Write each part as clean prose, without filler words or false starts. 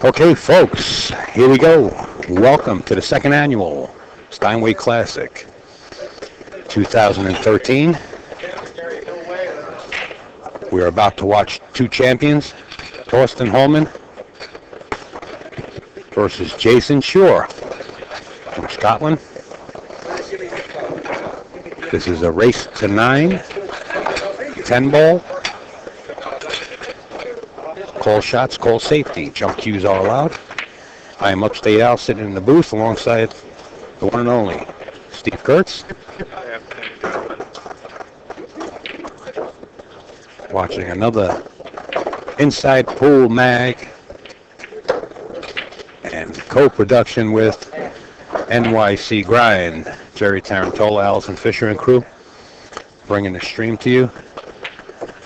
Okay, folks, here we go. Welcome to the second annual Steinway Classic 2013. We're about to watch two champions, Thorsten Hohmann versus Jayson from Scotland. This is a race to 9, 10 ball. Call shots, call safety. Jump cues are allowed. I am Upstate Al sitting in the booth alongside the one and only Steve Kurtz. Watching another Inside Pool Mag and co-production with NYC Grind, Jerry Tarantola, Allison Fisher and crew, bringing the stream to you.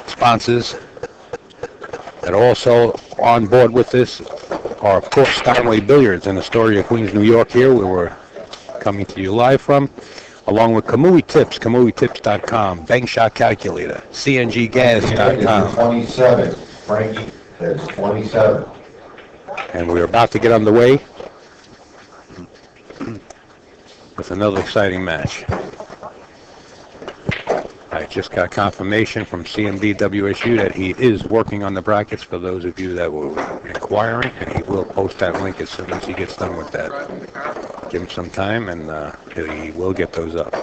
Sponsors that are also on board with this are, of course, Steinway Billiards in Astoria, Queens, New York, here where we're coming to you live from, along with Kamui Tips, KamuiTips.com, Bank Shot Calculator, CNGGas.com. 27, Frankie, that's 27. And we're about to get underway with another exciting match. I just got confirmation from CMD WSU that he is working on the brackets for those of you that were inquiring, and he will post that link as soon as he gets done with that. Give him some time, and he will get those up.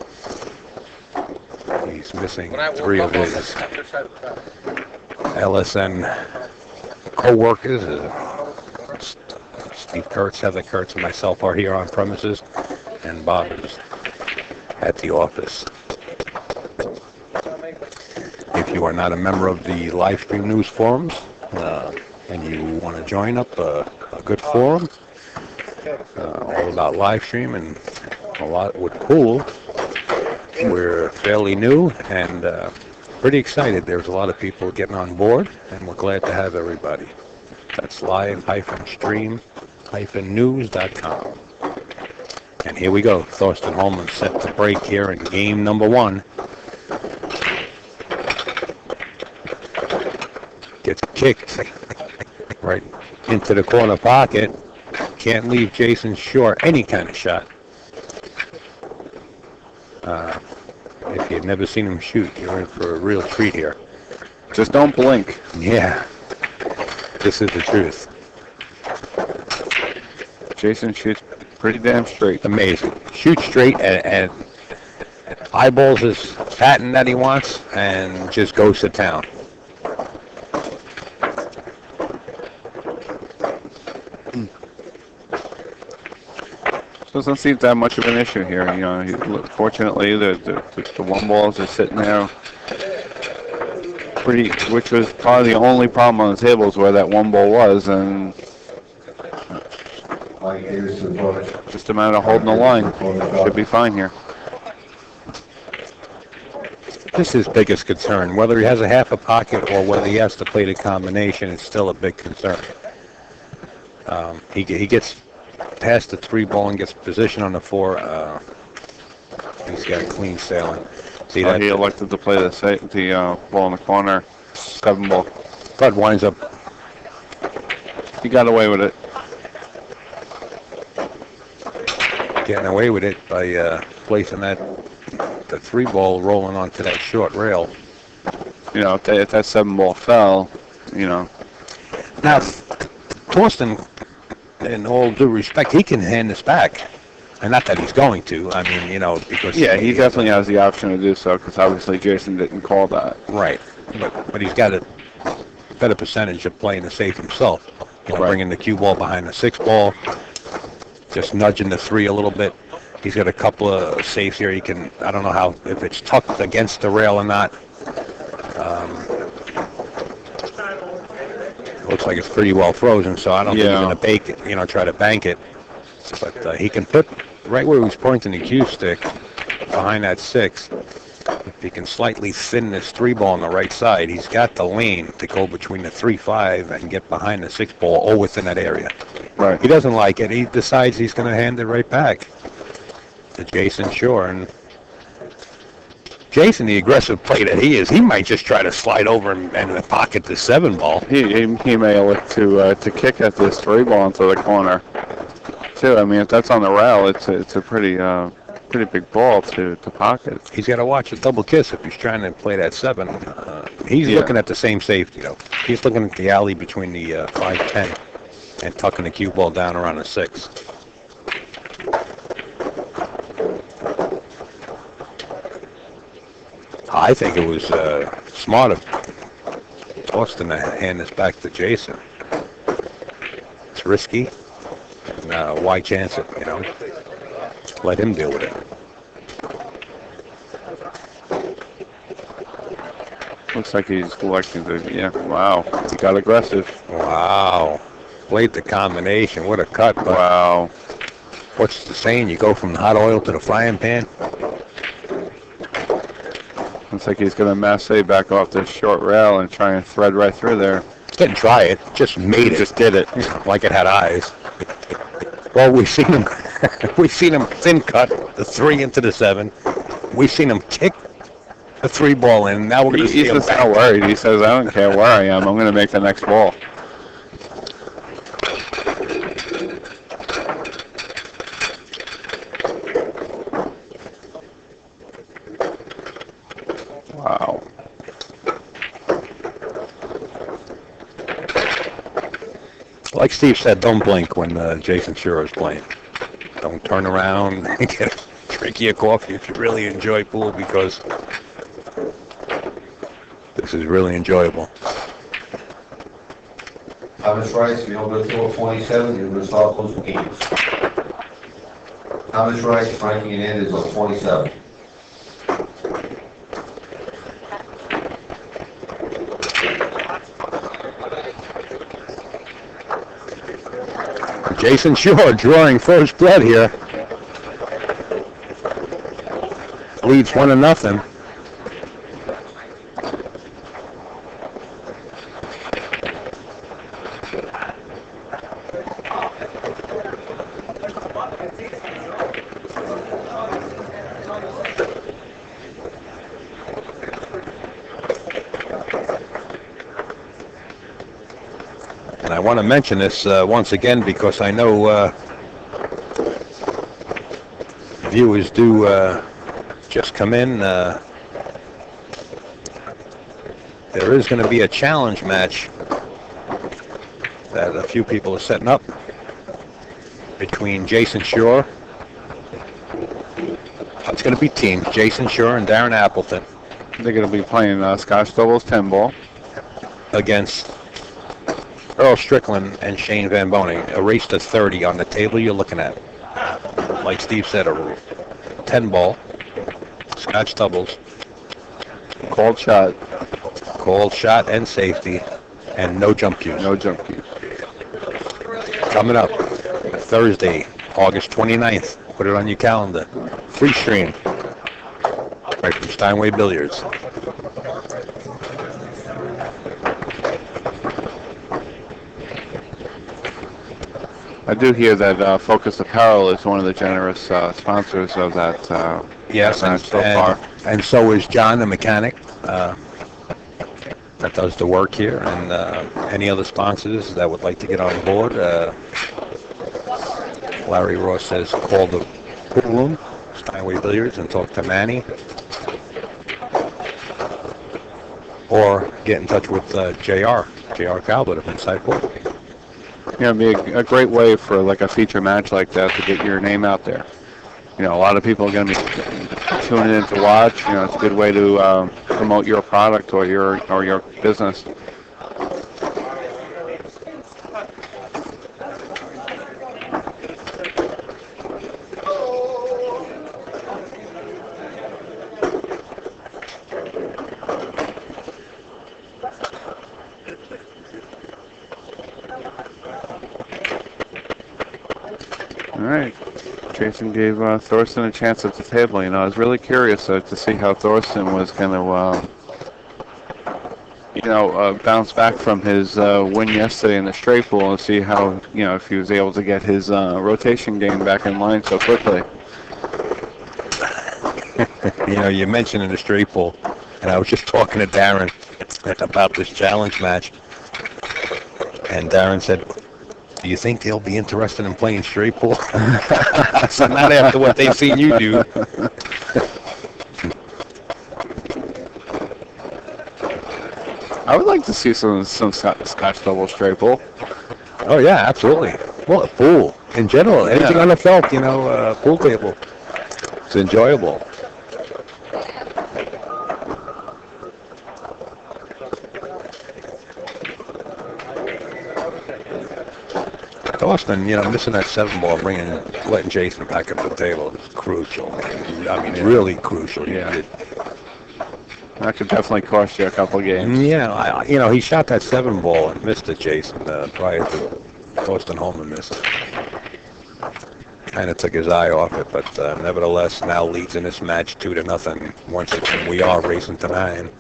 He's missing 3 of his LSN co-workers. Steve Kurtz, Heather Kurtz, and myself are here on premises, and Bob is at the office. If you are not a member of the live stream news forums and you want to join up a good forum all about live stream and a lot with pool, we're fairly new and pretty excited. There's a lot of people getting on board, and we're glad to have everybody. That's live-stream-news.com. And here we go. Thorsten Hohmann set to break here in game number 1. Gets kicked right into the corner pocket. Can't leave Jayson short any kind of shot. If you've never seen him shoot, you're in for a real treat here. Just don't blink. Yeah, this is the truth. Jayson shoots pretty damn straight. Amazing. Shoot straight and eyeballs his pattern that he wants and just goes to town. Doesn't seem to have much of an issue here. You know, fortunately, the one balls are sitting there pretty, which was probably the only problem on the table is where that one ball was, and just a matter of holding the line. Should be fine here. This is his biggest concern. Whether he has a half a pocket or whether he has to play the combination, it's still a big concern. He gets past the 3 ball and gets position on the 4. He's got clean sailing. See that? He elected to play the ball in the corner, 7 ball. Bud winds up. He got away with it. Getting away with it by placing the 3 ball rolling onto that short rail. You know, if that 7 ball fell, you know. Now, Thorsten, in all due respect, he can hand this back. And not that he's going to. I mean, you know, because... Yeah, he definitely has the option to do so, because obviously Jayson didn't call that. Right. But he's got a better percentage of playing the safe himself. You know, right. Bringing the cue ball behind the 6 ball, just nudging the 3 a little bit. He's got a couple of safes here. He can, I don't know if it's tucked against the rail or not. Looks like it's pretty well frozen, so I don't think he's going to bake it, try to bank it. But he can put right where he was pointing the cue stick behind that 6. If he can slightly thin this 3 ball on the right side, he's got the lane to go between the 3-5 and get behind the 6 ball or within that area. Right. He doesn't like it. He decides he's going to hand it right back to Jayson. And Jayson, the aggressive play that he is, he might just try to slide over and pocket the 7 ball. He may look to kick at this 3 ball into the corner too. I mean, if that's on the rail, it's a pretty big ball to pocket. He's got to watch a double kiss if he's trying to play that 7. He's looking at the same safety, though. He's looking at the alley between the 5-10 and tucking the cue ball down around the 6. I think it was smart of Thorsten to hand this back to Jayson. It's risky. Why chance it, you know? Let him deal with it. Looks like he's collecting the, wow. He got aggressive. Wow. Played the combination. What a cut. But wow. What's the saying? You go from the hot oil to the frying pan? Looks like he's going to masse back off this short rail and try and thread right through there. Didn't try it. Just made it. Just did it. Like it had eyes. Well, we've seen him thin cut the 3 into the 7. We've seen him kick the 3 ball in. Now we're going to see him He's back. not worried. He says, I don't care where I am. I'm going to make the next ball. Wow. Like Steve said, don't blink when Jayson Sure is playing. Don't turn around and drink your coffee if you really enjoy pool, because this is really enjoyable. Thomas Rice, if you don't go through a 27, you're going to start losing games. Thomas Rice, Frankie and Ed is a 27. Jayson Sure drawing first blood here. Leads 1-0. And I want to mention this once again, because I know viewers do just come in. There is going to be a challenge match that a few people are setting up between Jayson Sure. It's going to be teams, Jayson Sure and Darren Appleton. They're going to be playing Scotch doubles 10 ball against Earl Strickland and Shane Van Boning. A race to 30 on the table you're looking at. Like Steve said, a 10 ball, Scotch doubles, called shot and safety, and no jump cues. No jump cues. Coming up Thursday, August 29th. Put it on your calendar. Free stream right from Steinway Billiards. I do hear that Focus Apparel is one of the generous sponsors of that. Yes, match so far. And so is John, the mechanic, that does the work here, and any other sponsors that would like to get on board. Larry Ross says call the pool room, Steinway Billiards, and talk to Manny, or get in touch with JR Calvert of Inside Pool. Yeah, it'd be a great way for like a feature match like that to get your name out there. You know, a lot of people are going to be tuning in to watch. You know, it's a good way to promote your product or your business. All right. Jayson gave Thorsten a chance at the table. You know, I was really curious to see how Thorsten was going to, bounce back from his win yesterday in the straight pool and see how, if he was able to get his rotation game back in line so quickly. You know, you mentioned in the straight pool, and I was just talking to Darren about this challenge match, and Darren said, "Do you think they'll be interested in playing straight pool?" So not after what they've seen you do. I would like to see some Scotch double straight pool. Oh yeah, absolutely. Well, pool in general, anything on the felt, you know, pool table. It's enjoyable. Thorsten, you know, missing that 7 ball, letting Jayson back up the table is crucial. I mean, really crucial. Yeah. That could definitely cost you a couple games. Yeah, you know, he shot that 7 ball and missed it, Jayson, prior to Thorsten Hohmann missing. Kind of took his eye off it, but nevertheless, now leads in this match 2-0. Once again, we are racing to 9.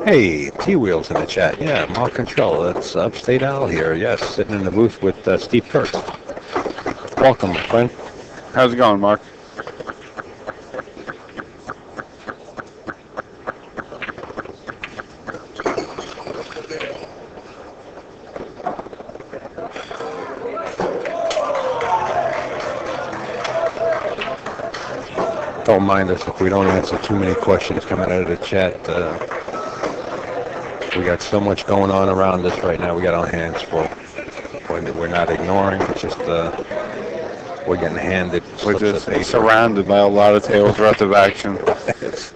Hey, T-Wheels in the chat. Yeah, Mark Control. That's Upstate Al here. Yes, sitting in the booth with Steve Kurtz. Welcome, my friend. How's it going, Mark? Don't mind us if we don't answer too many questions coming out of the chat. We got so much going on around us right now. We got our hands full. We're not ignoring. It's just we're getting handed. We're just surrounded by a lot of tables worth of action. It's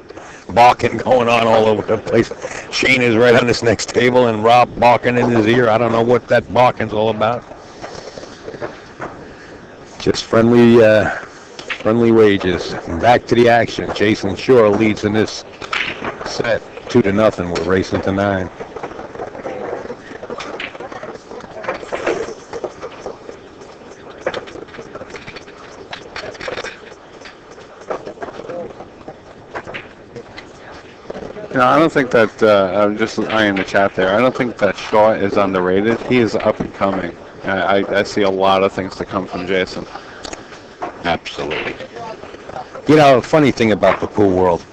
barking going on all over the place. Shane is right on this next table, and Rob barking in his ear. I don't know what that barking's all about. Just friendly wages. Back to the action. Jayson Shore leads in this set 2-0. We're racing to 9. You know, I don't think that, I'm just eyeing the chat there, I don't think that Shaw is underrated. He is up and coming. I see a lot of things to come from Jayson. Absolutely. You know, funny thing about the pool world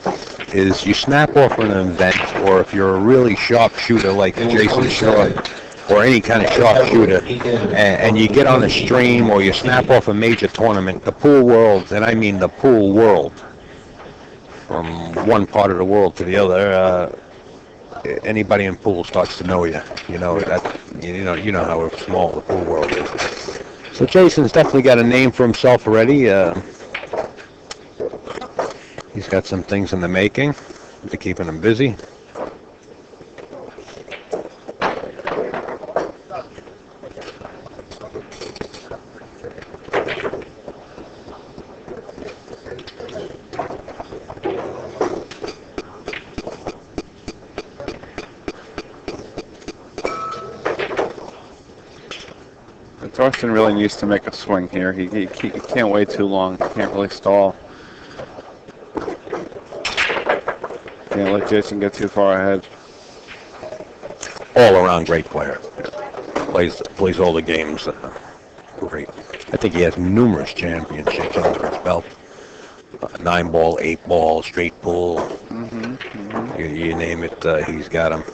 is you snap off an event, or if you're a really sharp shooter like Jayson Shaw, or any kind of sharp shooter, and you get on a stream or you snap off a major tournament, the pool world, and I mean the pool world, from one part of the world to the other, anybody in pool starts to know you. You know that. You know how small the pool world is. So Jayson's definitely got a name for himself already. He's got some things in the making to keeping him busy. Thorsten really needs to make a swing here. He can't wait too long. He can't really stall. Can't let Jayson get too far ahead. All around great player. Plays all the games. Great. I think he has numerous championships under his belt. 9-ball, 8-ball, straight pool. You name it, he's got them.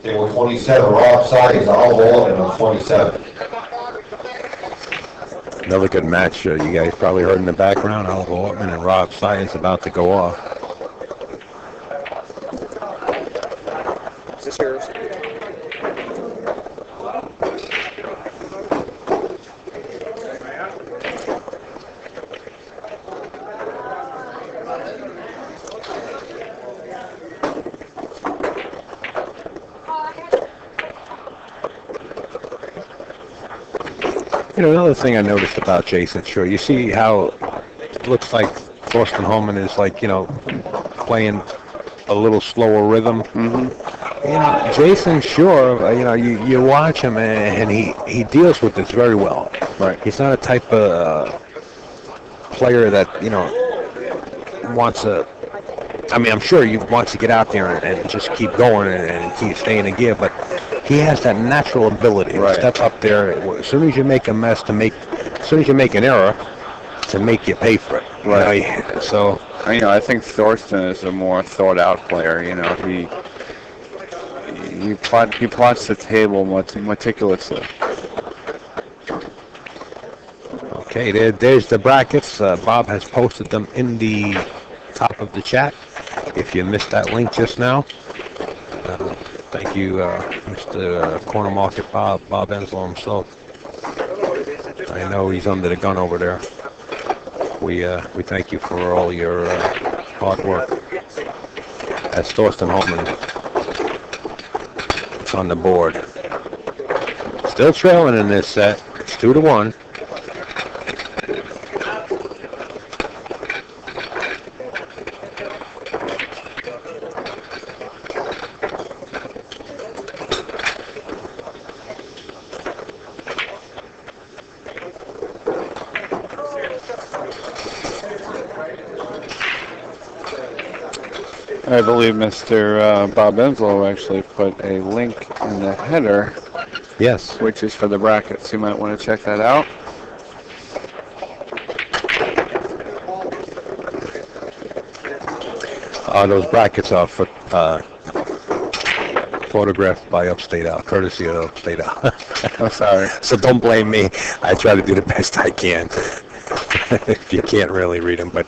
They were 27, Rob Sykes, all ball, and was 27. Another good match. You guys probably heard in the background. Oliver Ortman and Rob Sykes about to go off. Is this yours? You know, another thing I noticed about Jayson, sure, you see how it looks like Thorsten Hohmann is like, you know, playing a little slower rhythm. Mm-hmm. You know, Jayson, sure, you know, you watch him and he deals with this very well. Right. He's not a type of player that, you know, wants to, I mean, I'm sure he wants to get out there and just keep going and keep staying in gear, but he has that natural ability to step up there as soon as you make a mess as soon as you make an error, to make you pay for it. Right. You know? So, You know, I think Thorsten is a more thought-out player. You know, he plots the table meticulously. okay, there's the brackets. Bob has posted them in the top of the chat. If you missed that link just now, thank you, Mr. Corner Market Bob Enslow himself. I know he's under the gun over there. We thank you for all your hard work. As Thorsten Hohmann is on the board. Still trailing in this set. It's 2-1. I believe Mr. Bob Enslow actually put a link in the header. Yes. Which is for the brackets. You might want to check that out. Those brackets are for, photographed by Upstate Out, courtesy of Upstate Out. I'm sorry. So don't blame me. I try to do the best I can. If you can't really read them, but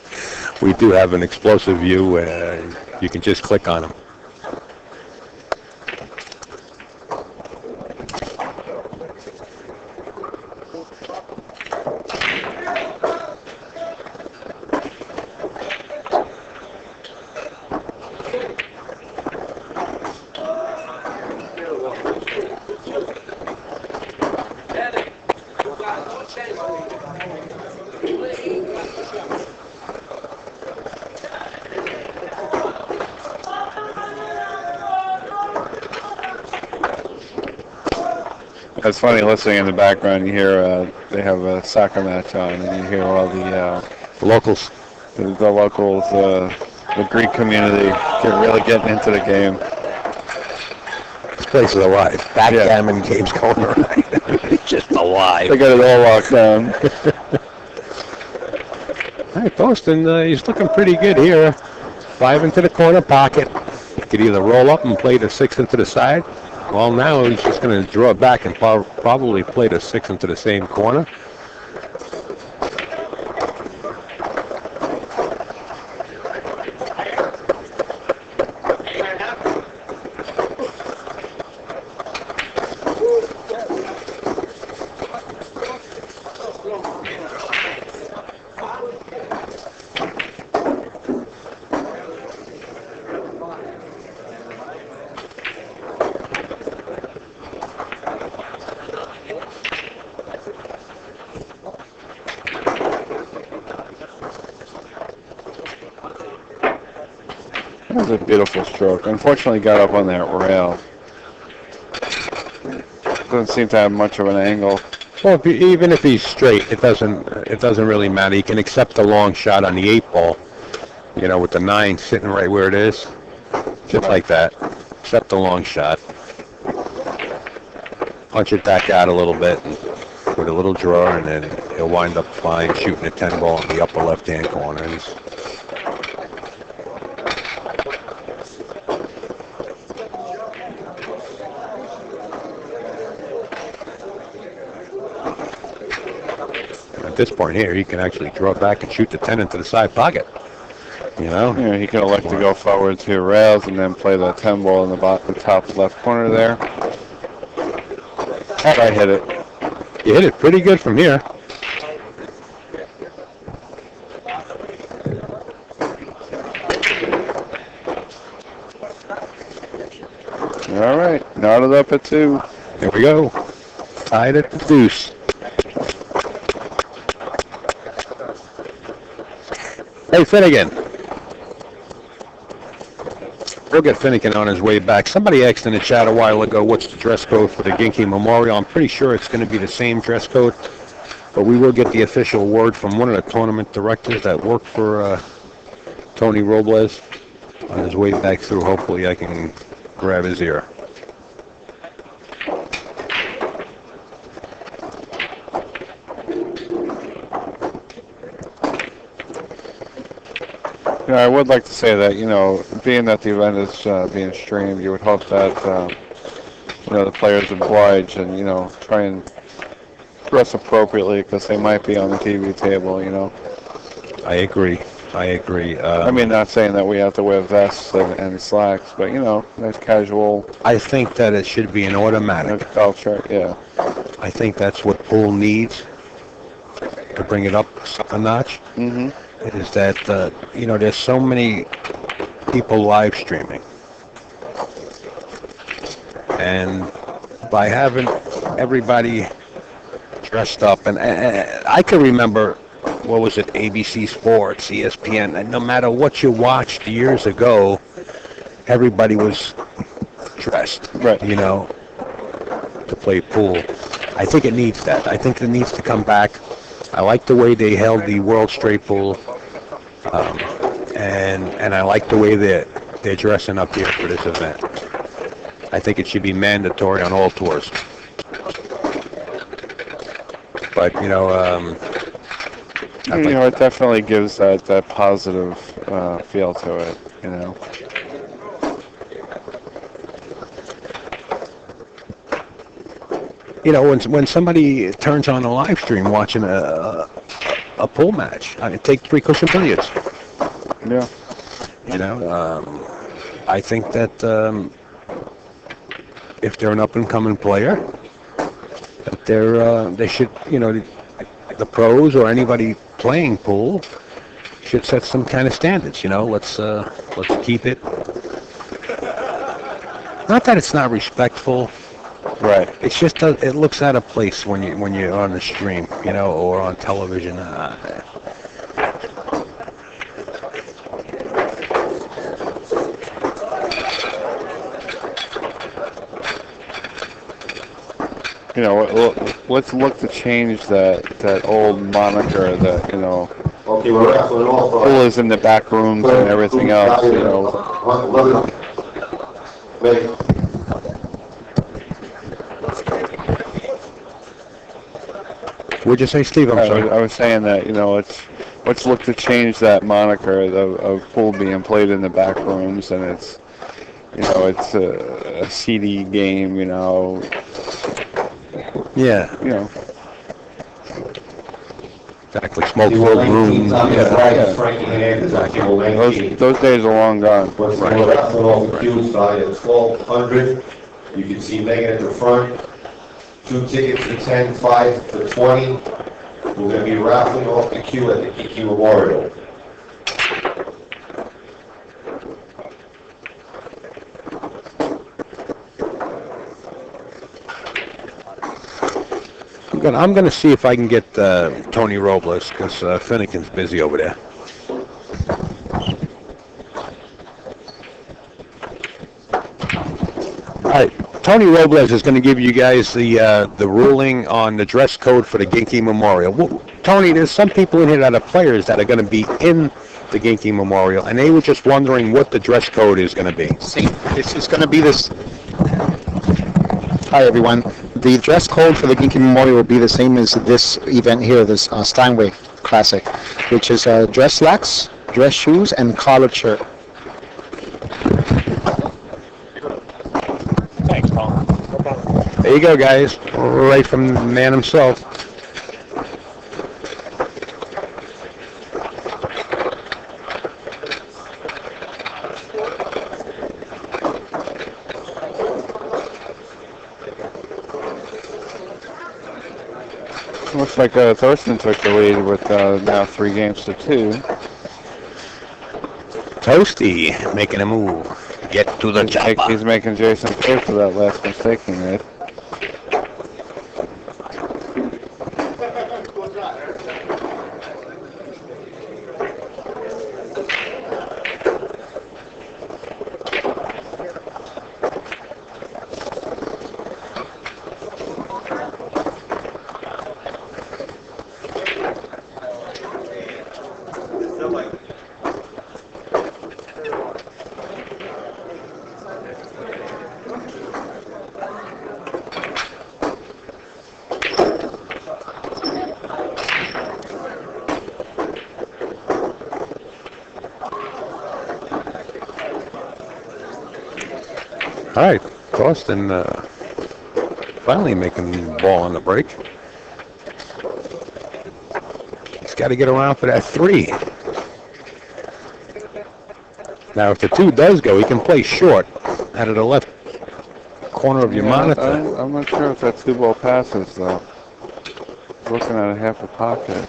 we do have an explosive view. You can just click on them. It's funny listening in the background. You hear they have a soccer match on, and you hear all the locals, the locals, the Greek community really getting into the game. This place is alive. Backgammon games going around. It's just alive. They got it all locked down. Hey, Thorsten, he's looking pretty good here. 5 into the corner pocket. He could either roll up and play the 6 into the side. Well, now he's just going to draw it back and probably play the 6 into the same corner. That was a beautiful stroke. Unfortunately, got up on that rail. Doesn't seem to have much of an angle. Well, even if he's straight, it doesn't really matter. He can accept a long shot on the 8 ball, you know, with the 9 sitting right where it is, just like that. Accept the long shot. Punch it back out a little bit and with a little draw, and then he'll wind up flying, shooting a 10 ball in the upper left-hand corner. this point here, he can actually draw back and shoot the 10 into the side pocket. You know? Yeah, he could elect to go forward to rails and then play the 10 ball in the top left corner there. I hit it. You hit it pretty good from here. All right, knotted up at 2. There we go. Tied at the deuce. Hey, Finnegan. We'll get Finnegan on his way back. Somebody asked in the chat a while ago, what's the dress code for the Ginky Memorial? I'm pretty sure it's going to be the same dress code, but we will get the official word from one of the tournament directors that worked for Tony Robles on his way back through. Hopefully I can grab his ear. You know, I would like to say that, you know, being that the event is being streamed, you would hope that, you know, the players oblige and, you know, try and dress appropriately because they might be on the TV table, you know. I agree. I mean, not saying that we have to wear vests and slacks, but, you know, nice casual. I think that it should be an automatic. Culture, yeah. I think that's what pool needs to bring it up a notch. Mm-hmm. Is that, you know, there's so many people live streaming. And by having everybody dressed up, and I can remember, what was it, ABC Sports, ESPN, and no matter what you watched years ago, everybody was dressed, right? You know, to play pool. I think it needs that. I think it needs to come back. I like the way they held the World Straight Pool, and I like the way they're dressing up here for this event. I think it should be mandatory on all tours. But you know, it definitely gives that positive feel to it. You know. You know, when somebody turns on a live stream watching a pool match, I mean, take 3 cushion billiards. Yeah. You know, I think that if they're an up-and-coming player, that they should, you know, the pros or anybody playing pool should set some kind of standards. You know, let's keep it. Not that it's not respectful. Right. It's just it looks out of place when you're on the stream, you know, or on television. You know, let's look to change that old moniker that, you know, Okay, we're wrapping off. pool is in the back rooms and everything else. You know. What'd you say, Steve? I'm sorry. I was saying that, you know, let's look to change that moniker of pool being played in the back rooms, and it's, you know, it's a seedy game, you know. Yeah. You know. Exactly. Smoke-filled room. Those days are long gone. We're wrapping off the queue side at 1200. You can see Megan at the front. 2 tickets for 10, 5 for 20. We're going to be raffling off the queue at the Ginky Memorial. I'm gonna see if I can get Tony Robles, because Finnegan's busy over there. All right, Tony Robles is going to give you guys the ruling on the dress code for the Ginky Memorial. Well, Tony, there's some people in here that are players that are going to be in the Ginky Memorial, and they were just wondering what the dress code is going to be. This is going to be this. Hi, everyone. The dress code for the Ginky Memorial will be the same as this event here, this Steinway Classic, which is dress slacks, dress shoes, and collared shirt. Thanks, Paul. There you go, guys. Right from the man himself. Looks like Thorsten took the lead with now 3-2. Toasty making a move. Get to the chopper. He's making Jayson pay for that last mistake he made. All right, Thorsten finally making the ball on the break. He's got to get around for that 3. Now, if the 2 does go, he can play short out of the left corner of your monitor. I'm not sure if that 2-ball passes, though. Looking at half a pocket.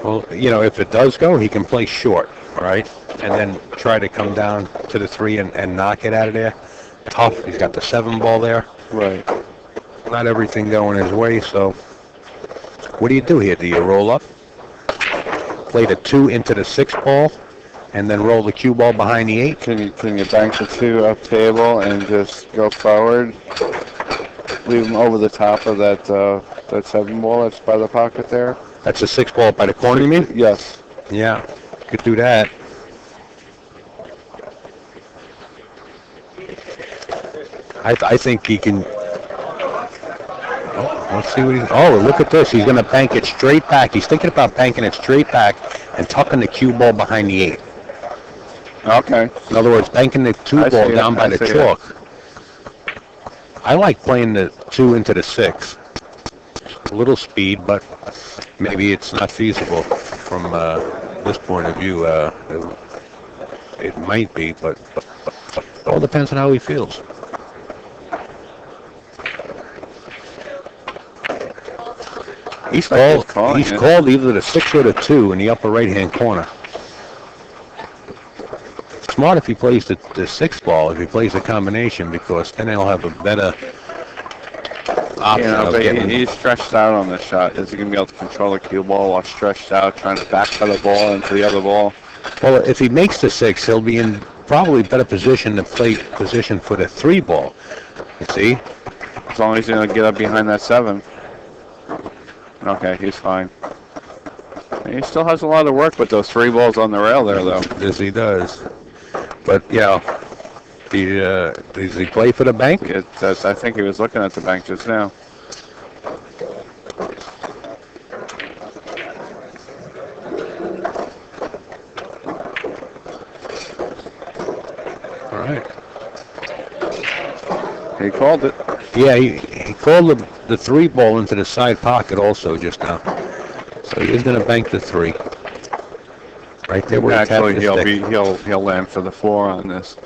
Well, if it does go, he can play short, right? And then try to come down to the 3 and knock it out of there. Tough. He's got the 7 ball there. Right. Not everything going his way, so what do you do here? Do you roll up, play the 2 into the 6 ball, and then roll the cue ball behind the 8? Can you bank the 2 up table and just go forward? Leave him over the top of that 7 ball that's by the pocket there? That's a 6 ball by the corner, you mean? Yes. Yeah, could do that. I think he can. Oh, let's see what he's. Oh, look at this. He's going to bank it straight back. He's thinking about banking it straight back and tucking the cue ball behind the 8. Okay. In other words, banking the 2 ball down by the chalk. I like playing the 2 into the 6. A little speed, but maybe it's not feasible from this point of view. It might be, but it all depends on how he feels. He's called either the 6 or the 2 in the upper right-hand corner. Smart if he plays the 6 ball, if he plays the combination, because then he'll have a better option of getting. He's stretched out on this shot. Is he going to be able to control the cue ball while stretched out, trying to back the ball into the other ball? Well, if he makes the 6, he'll be in probably better position to play position for the 3 ball. You see? As long as he's going to get up behind that 7. Okay, he's fine. He still has a lot of work with those 3 balls on the rail there, though. Yes, he does. But, does he play for the bank? I think he was looking at the bank just now. All right. He called it. Yeah, he called the 3 ball into the side pocket also just now. So he is going to bank the 3. Right there where actually he'll land for the 4 on this.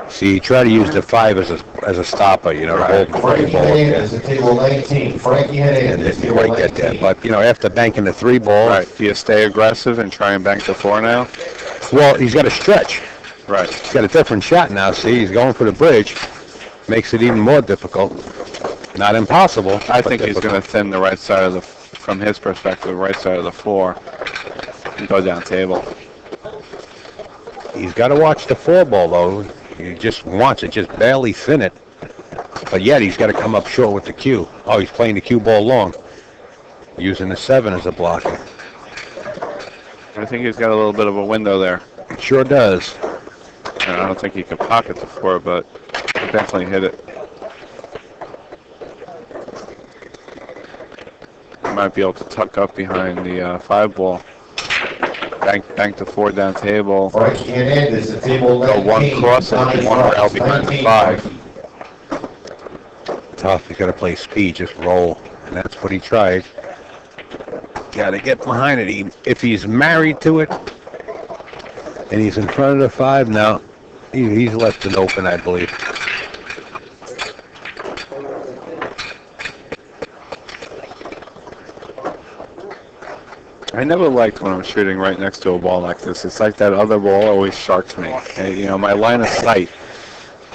See, try to use the 5 as a stopper, to hold the 3 ball. It's a table 19. Frankie And then you might get there. But, after banking the 3 ball. Right. Do you stay aggressive and try and bank the 4 now? Well, he's got to stretch. Right. He's got a different shot now. See, he's going for the bridge. Makes it even more difficult. Not impossible. I think he's going to thin the right side of from his perspective, the right side of the 4 and go down table. He's got to watch the 4 ball, though. He just wants it, just barely thin it. But yet he's got to come up short with the cue. Oh, he's playing the cue ball long. Using the 7 as a blocker. I think he's got a little bit of a window there. It sure does. And I don't think he can pocket the 4, but he'll definitely hit it. He might be able to tuck up behind the 5 ball. Bank the 4 down table. Frankie Hernandez, the table 19. Go 1 crossing and 1 rail behind the 5. Tough. You got to play speed, just roll. And that's what he tried. Got to get behind it. If he's married to it, and he's in front of the 5 now, He's left it open, I believe. I never liked when I'm shooting right next to a ball like this. It's like that other ball always sharks me. And, you know, my line of sight.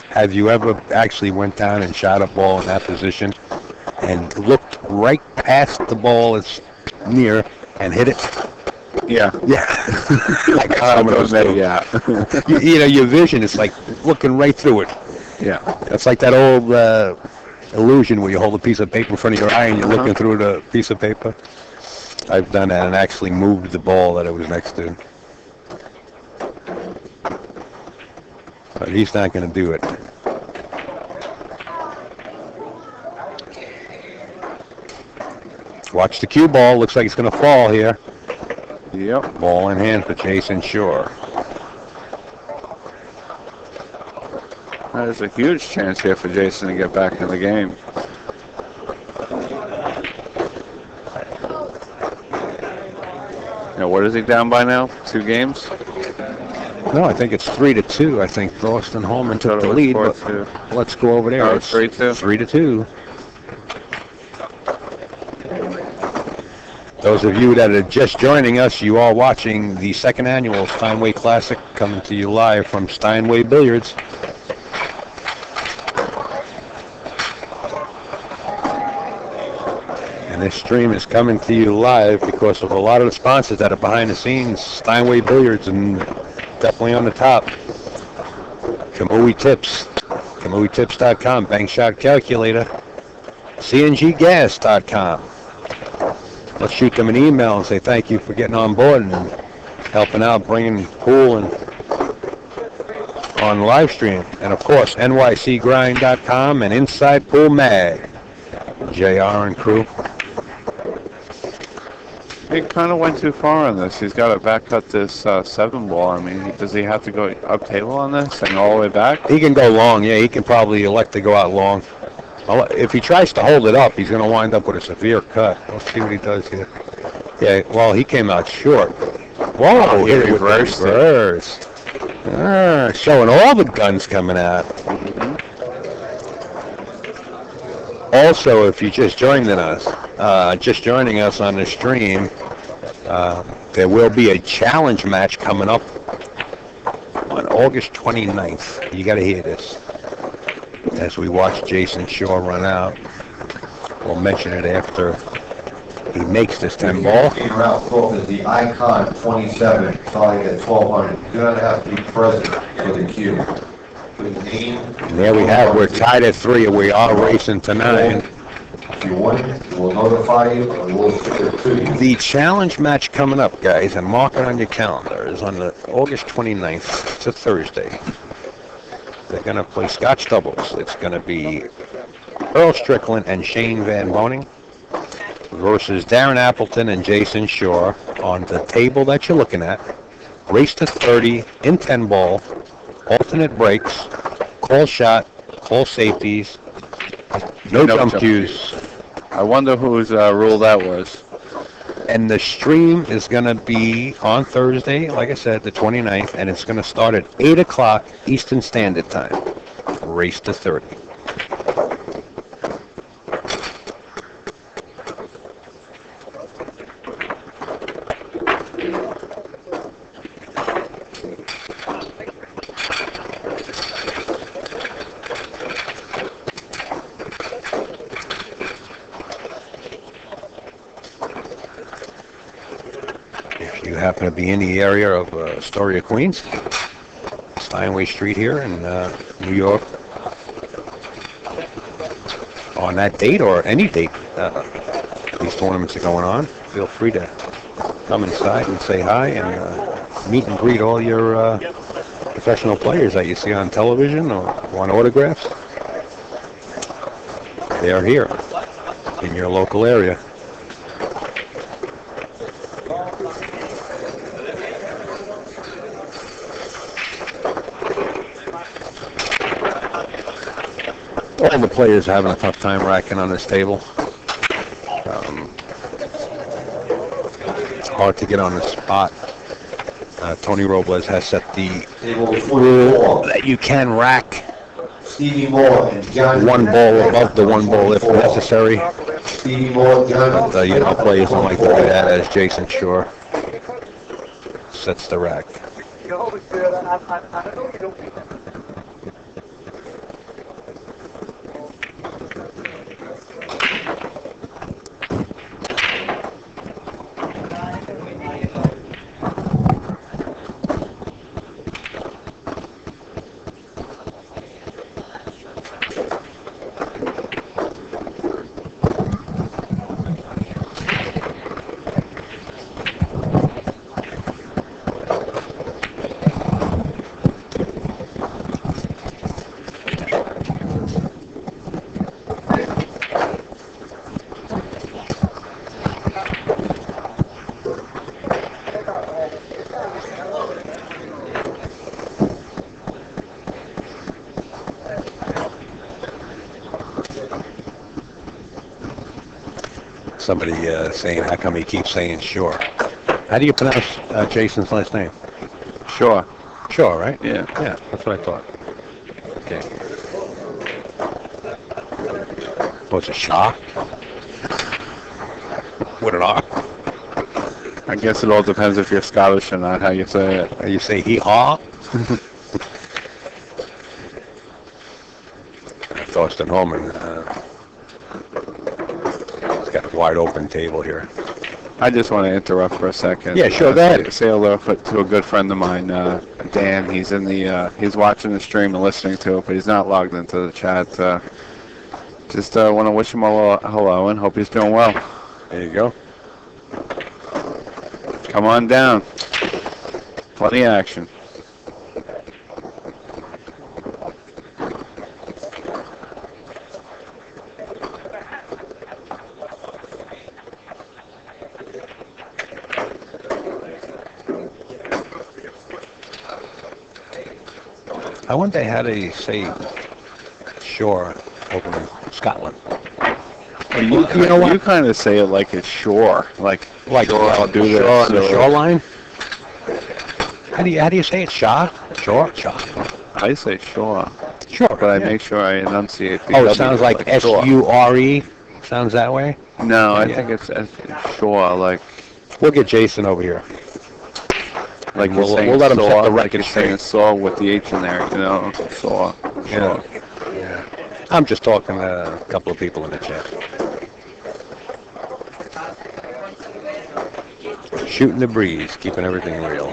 Have you ever actually went down and shot a ball in that position and looked right past the ball that's near and hit it? Yeah. Yeah. Like some of those do. Yeah. You know, your vision is like looking right through it. Yeah. It's like that old illusion where you hold a piece of paper in front of your eye and you're looking through the piece of paper. I've done that and actually moved the ball that it was next to. But he's not going to do it. Watch the cue ball. Looks like it's going to fall here. Yep. Ball in hand for Jayson Shore. There's a huge chance here for Jayson to get back in the game. Now, what is he down by now? 2 games? No, I think it's 3-2. I think Thorsten Hohmann took the lead. But let's go over there. Oh, It's 3-2. 3-2. Those of you that are just joining us, you are watching the second annual Steinway Classic coming to you live from Steinway Billiards. And this stream is coming to you live because of a lot of the sponsors that are behind the scenes. Steinway Billiards and definitely on the top. Kamui Tips, KamuiTips.com, Bank Shot Calculator, CNGGas.com. Let's shoot them an email and say thank you for getting on board and helping out, bringing pool and on live stream. And of course, NYCGrind.com and Inside Pool Mag, JR and crew. He kind of went too far on this. He's got to back cut this 7 ball. I mean, does he have to go up table on this and all the way back? He can go long, yeah. He can probably elect to go out long. If he tries to hold it up, he's going to wind up with a severe cut. Let's see what he does here. Yeah, well, he came out short. Whoa, he hit it with reversed the reverse. Showing all the guns coming out. Also, if you're just joining us on the stream, there will be a challenge match coming up on August 29th. You got to hear this. As we watch Jayson Shore run out, we'll mention it after he makes this 10 ball. Route 12 is the Icon 27, starting at 1200. You do not have to be present for the queue. And there we have. We're tied at 3. We are racing to 9. If you want it, we'll notify you and we'll ship it to you. The challenge match coming up, guys, and mark it on your calendar, is on the August 29th. It's a Thursday. They're going to play Scotch doubles. It's going to be Earl Strickland and Shane Van Boning versus Darren Appleton and Jayson Shore on the table that you're looking at. Race to 30 in 10 ball, alternate breaks, call shot, call safeties, no jump cues. I wonder whose rule that was. And the stream is going to be on Thursday, like I said, the 29th, and it's going to start at 8 o'clock Eastern Standard Time. Race to 30. Happen to be in the area of Astoria, Queens, Steinway Street here in New York, on that date or any date these tournaments are going on, feel free to come inside and say hi and meet and greet all your professional players that you see on television or want autographs. They are here in your local area. All the players are having a tough time racking on this table. It's hard to get on the spot. Tony Robles has set the Table rule 44. that you can rack Stevie Moore and John. one ball above the one ball if 24. necessary. Stevie Moore, John. But players don't like to do that, as Jayson Shore sets the rack. Somebody saying, how come he keeps saying Shore? How do you pronounce Jayson's last name? Sure. Shore, right? Yeah. Yeah, that's what I thought. Okay. What's a Shaw? With an R? I guess it all depends if you're Scottish or not, how you say it. You say hee-haw? Thorsten Hohmann. He's got a wide open table here. I just want to interrupt for a second. Yeah, sure, go ahead. Say hello to a good friend of mine, Dan. He's in the he's watching the stream and listening to it, but he's not logged into the chat. Just want to wish him a hello and hope he's doing well. There you go. Come on down. Plenty of action. I wonder how they say Shore over in Scotland. You know what? You kind of say it like it's shore, like Sure, I'll do this. Shore on the or- shoreline? How do you say it? Shaw? Shore? Shaw. I say shore, Sure. but I yeah. make sure I enunciate the Oh, it W, sounds like shore. S-U-R-E? Sounds that way? No, I Yeah. think it's shore, like We'll get Jayson over here. like We'll- you're saying we'll let him set saw, the like record you're saying saw with the H in there, you know, saw. Yeah. Yeah. I'm just talking to a couple of people in the chat. Shooting the breeze, keeping everything real.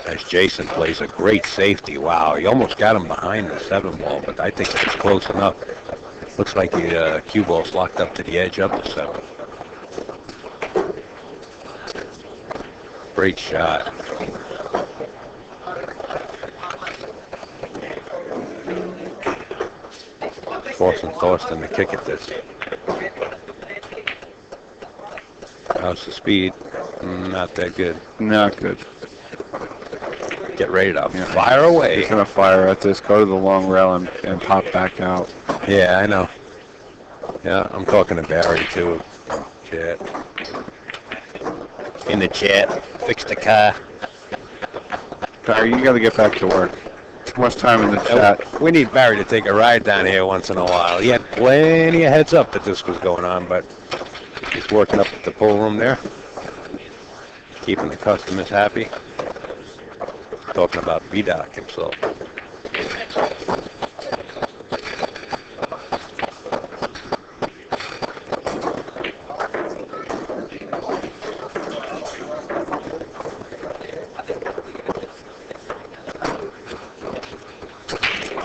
As Jayson plays a great safety. Wow, he almost got him behind the 7 ball, but I think it's close enough. Looks like the cue ball's locked up to the edge of the 7. Great shot. Forcing Thorsten to kick at this. How's the speed? Not that good. Not good. Get ready to fire away. He's gonna fire at this, go to the long rail and pop back out. Yeah, I know. Yeah, I'm talking to Barry too. Chat. In the chat. Fix the car. Barry, you gotta get back to work. Too much time in the chat. We need Barry to take a ride down here once in a while. He had plenty of heads up that this was going on, but he's working up at the pool room there. Keeping the customers happy. Talking about VDOC himself.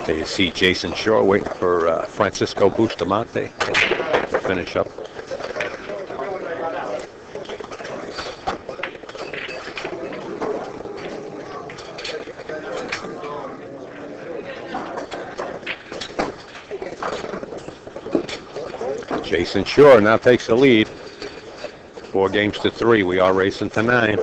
There you see Jayson Shore waiting for Francisco Bustamante to finish up. Jayson Shore now takes the lead. 4 games to 3. We are racing to 9.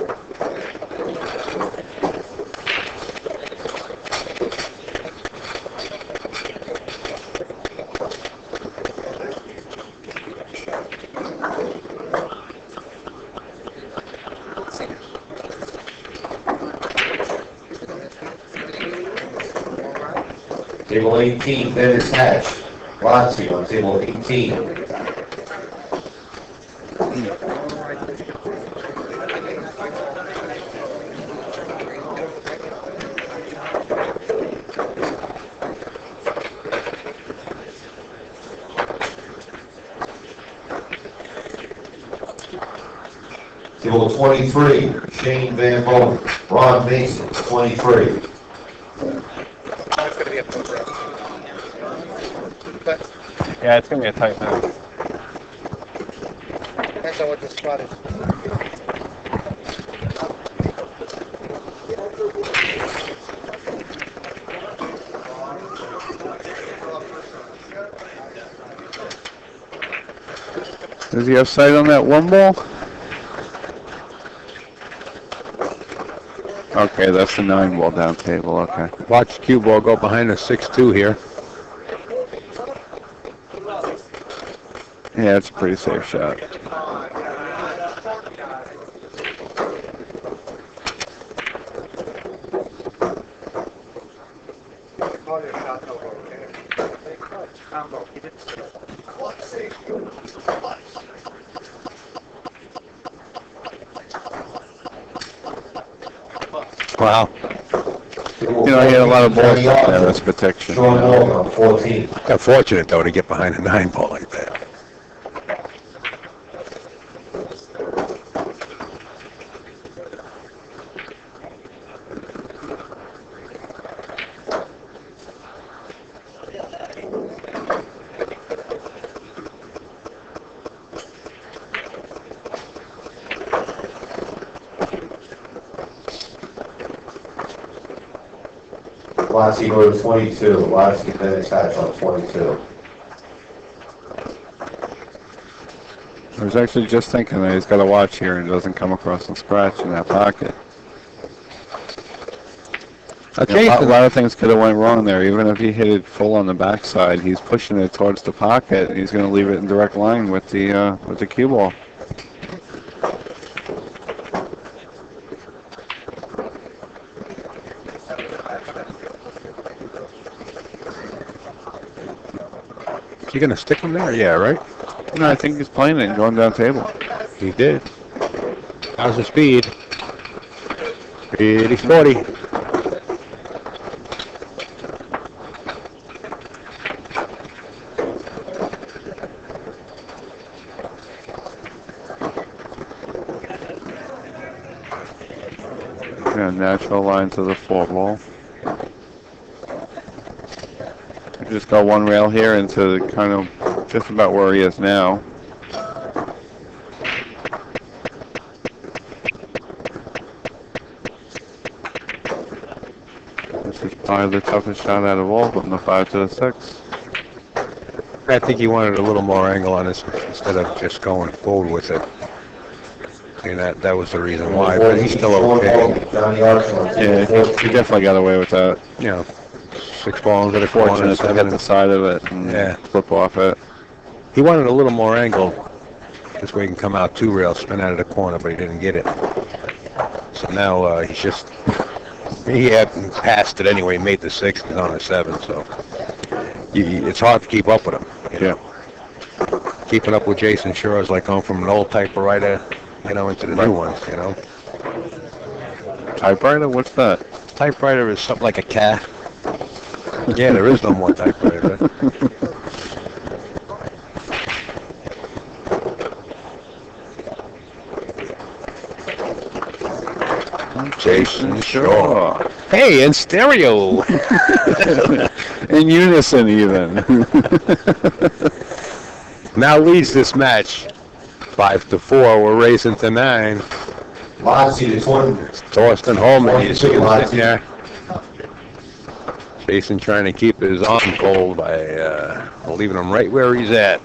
Table 18, Dennis Hatch. Lotzi on table 18. Table 23, Shane Van Boven. Ron Mason, 23. Yeah, it's going to be a tight match. Depends on what the spot is. Does he have sight on that one ball? Okay, that's the 9 ball down table. Okay. Watch cue ball go behind the 6-2 here. Yeah, it's a pretty safe shot. Wow. You He had a lot of balls up there. That's protection. Sean Morgan on 14. Got fortunate, though, to get behind a 9 ball like that. Lotzi go to 22. Lotzi Dennis Hatch on 22. I was actually just thinking that he's got to watch here and doesn't come across and scratch in that pocket. Okay, A lot of things could have went wrong there. Even if he hit it full on the backside, he's pushing it towards the pocket. He's going to leave it in direct line with the cue ball. Is he going to stick him there? Yeah, right? No, I think he's playing it and going down table. He did. How's the speed? 80-40. Yeah, natural line to the 4 ball. Just got one rail here into kind of just about where he is now. This is probably the toughest shot out of all from the 5 to the 6. I think he wanted a little more angle on this instead of just going forward with it. And that was the reason why, but he's still okay. Yeah, he definitely got away with that. You know, 6 balls at a corner, Fortunate to 7. hit the side of it and flip off it. He wanted a little more angle. This way he can come out 2 rails, spin out of the corner, but he didn't get it. So now he had passed it anyway, made the 6, he's on the 7, so it's hard to keep up with him. You know? Keeping up with Jayson sure is like going from an old typewriter, into the new ones, Typewriter? What's that? Typewriter is something like a cat. Yeah, there is no more typewriter. Jayson Shaw. Hey, in stereo. In unison, even. Now leads this match 5-4. We're racing to 9. Lotzi to 20. Thorsten Hohmann, you see him Lotzi. sitting there. Jayson trying to keep his arm cold by leaving him right where he's at.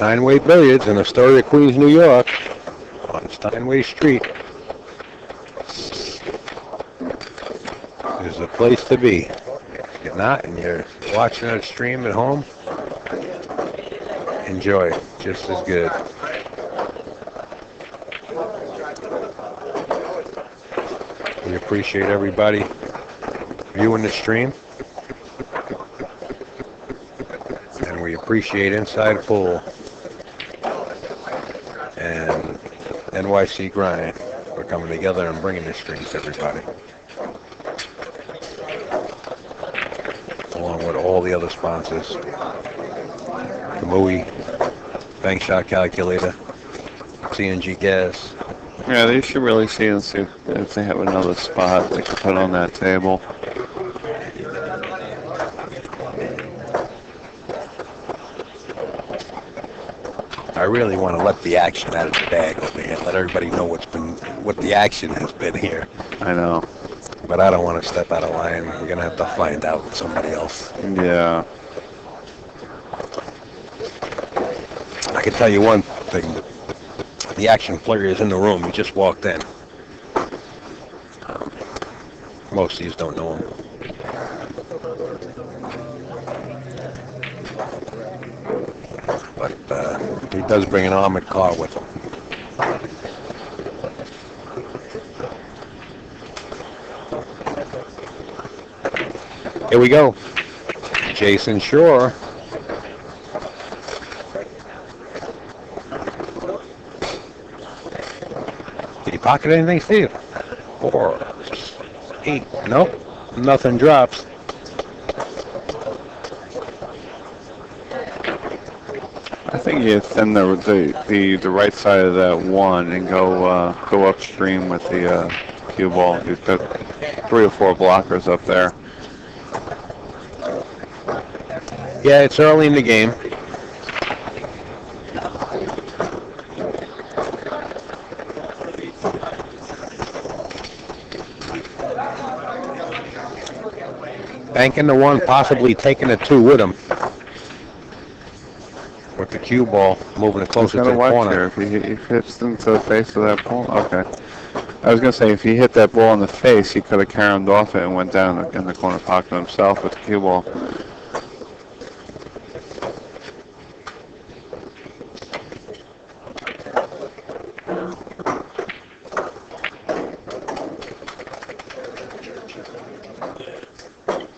Steinway Billiards in Astoria, Queens, New York, on Steinway Street, is the place to be. If you're not and you're watching a stream at home, enjoy it just as good. We appreciate everybody viewing the stream. And we appreciate Inside Pool and NYC Grind for coming together and bringing this stream to everybody. Along with all the other sponsors. The MUI, Bank Shot Calculator, CNG Gas. Yeah, they should really see and see if they have another spot they can put on that table. I really want to let the action out of the bag over here. Let everybody know what the action has been here. I know. But I don't want to step out of line. We're gonna have to find out with somebody else. Yeah. I can tell you one thing. The action player is in the room. He just walked in. Most of you don't know him. But he does bring an armored car with him. Here we go. Jayson Shore. Did he pocket anything, Steve? 4, 8. Nope. Nothing drops. I think you thin the right side of that one and go upstream with the cue ball. You've got 3 or 4 blockers up there. Yeah, it's early in the game. Banking the 1, possibly taking the 2 with him. With the cue ball, moving it closer to the corner. If he hits into the face of that ball, okay. I was going to say, if he hit that ball in the face, he could have caromed off it and went down in the corner pocket himself with the cue ball.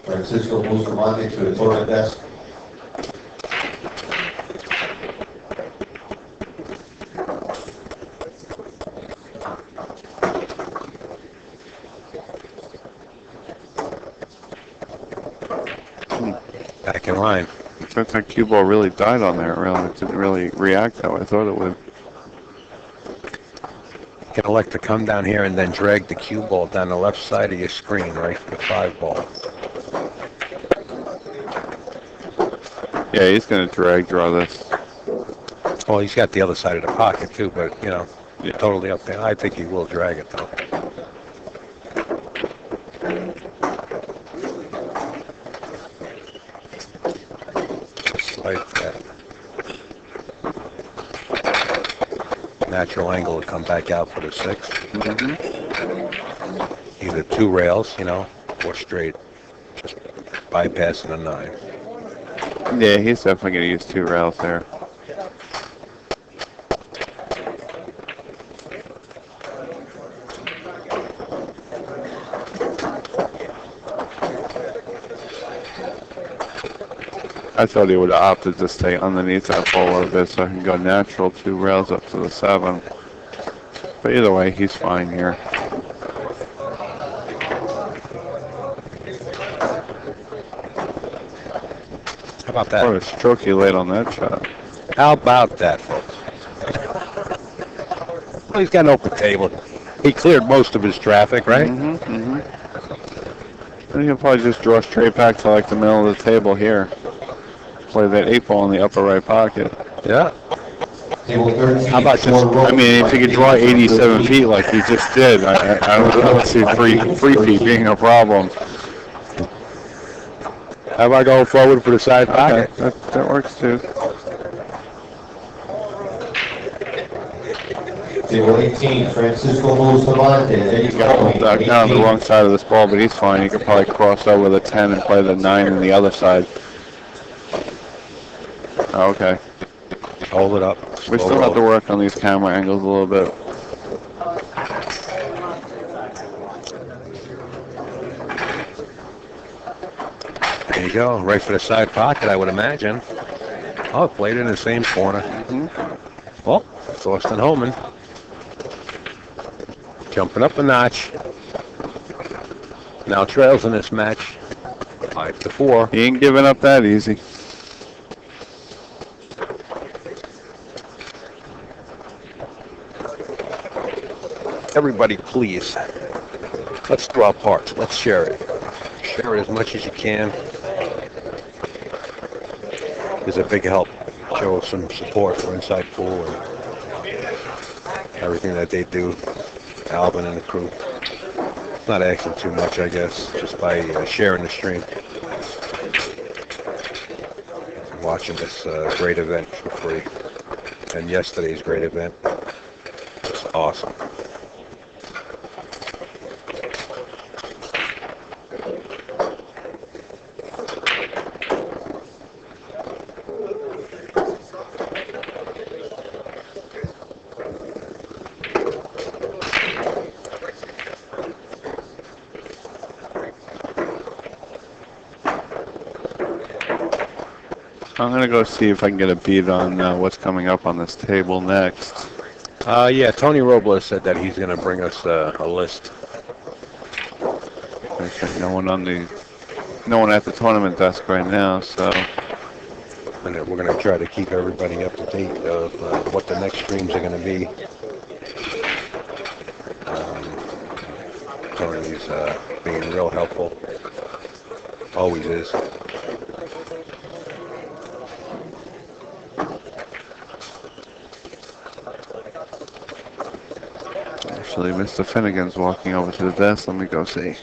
Francisco Bustamante to the tournament desk. Back in line. That cue ball really died on there. It didn't really react how I thought it would. You can elect to come down here and then drag the cue ball down the left side of your screen, right, the 5 ball. Yeah, he's going to drag draw this. Well, he's got the other side of the pocket too, but you know, you're totally up there. I think he will drag it though. Just like that. Natural angle to come back out for the 6. Either 2 rails, you know, or straight. Just bypassing a 9. Yeah, he's definitely going to use 2 rails there. I thought he would have opted to stay underneath that ball a little bit so I can go natural 2 rails up to the 7. But either way, he's fine here. How about that? What a stroke he laid on that shot. How about that, folks? Well, he's got an open table. He cleared most of his traffic, right? And he'll probably just draw straight back to like the middle of the table here. Play that 8 ball in the upper right pocket. Yeah. How about just? I mean, if he could draw 87 feet like he just did, I don't see free feet being a problem. How about going forward for the side pocket? Okay, that works too. Table 18, Francisco Bustamante, Eddie Cohen, Down on the 18. wrong side of this ball, but he's fine. He could probably cross over the 10 and play the 9 on the other side. Oh, okay. Hold it up. We still have to work on these camera angles a little bit. There you go. Right for the side pocket, I would imagine. Oh, played in the same corner. Well, Thorsten Hohmann jumping up a notch. Now trails in this match 5-4. He ain't giving up that easy. Everybody, please, let's draw parts. Let's share it. Share it as much as you can. Is a big help. Show some support for Inside Pool and everything that they do. Alvin and the crew. Not asking too much, I guess, just by sharing the stream. Watching this great event for free. And yesterday's great event. It's awesome. I'm going to go see if I can get a beat on what's coming up on this table next. Yeah, Tony Robles said that he's going to bring us a list. No one at the tournament desk right now, so. And then we're going to try to keep everybody up to date of what the next streams are going to be. Tony's being real helpful. Always is. Actually, Mr. Finnegan's walking over to the desk. Let me go see.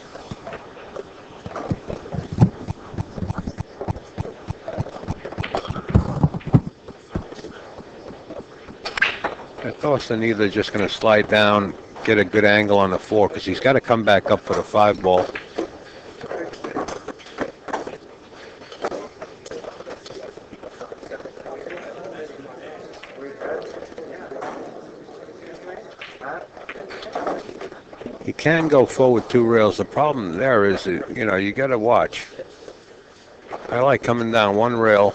Thorsten either just going to slide down, get a good angle on the 4, because he's got to come back up for the 5 ball. He can go forward 2 rails. The problem there is, you got to watch. I like coming down 1 rail,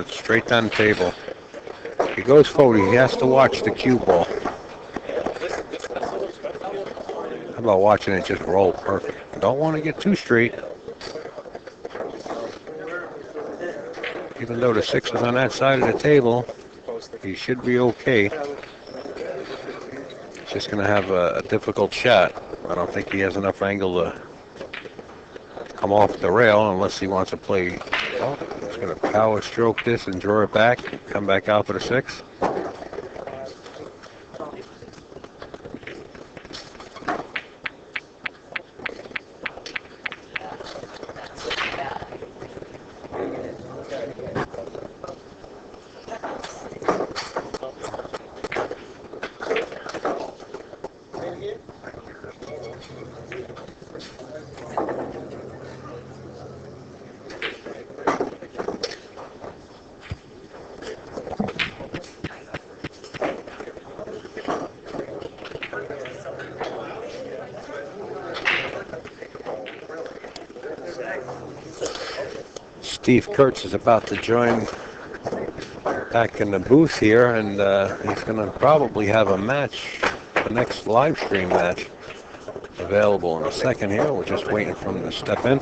straight down the table. He goes forward, he has to watch the cue ball. How about watching it just roll perfect? Don't want to get too straight. Even though the 6 is on that side of the table, he should be okay. He's just going to have a difficult shot. I don't think he has enough angle to come off the rail unless he wants to play. Oh, he's going to power stroke this and draw it back, come back out for the 6. Steve Kurtz is about to join back in the booth here, and he's going to probably have a match, the next live stream match, available in a second here. We're just waiting for him to step in.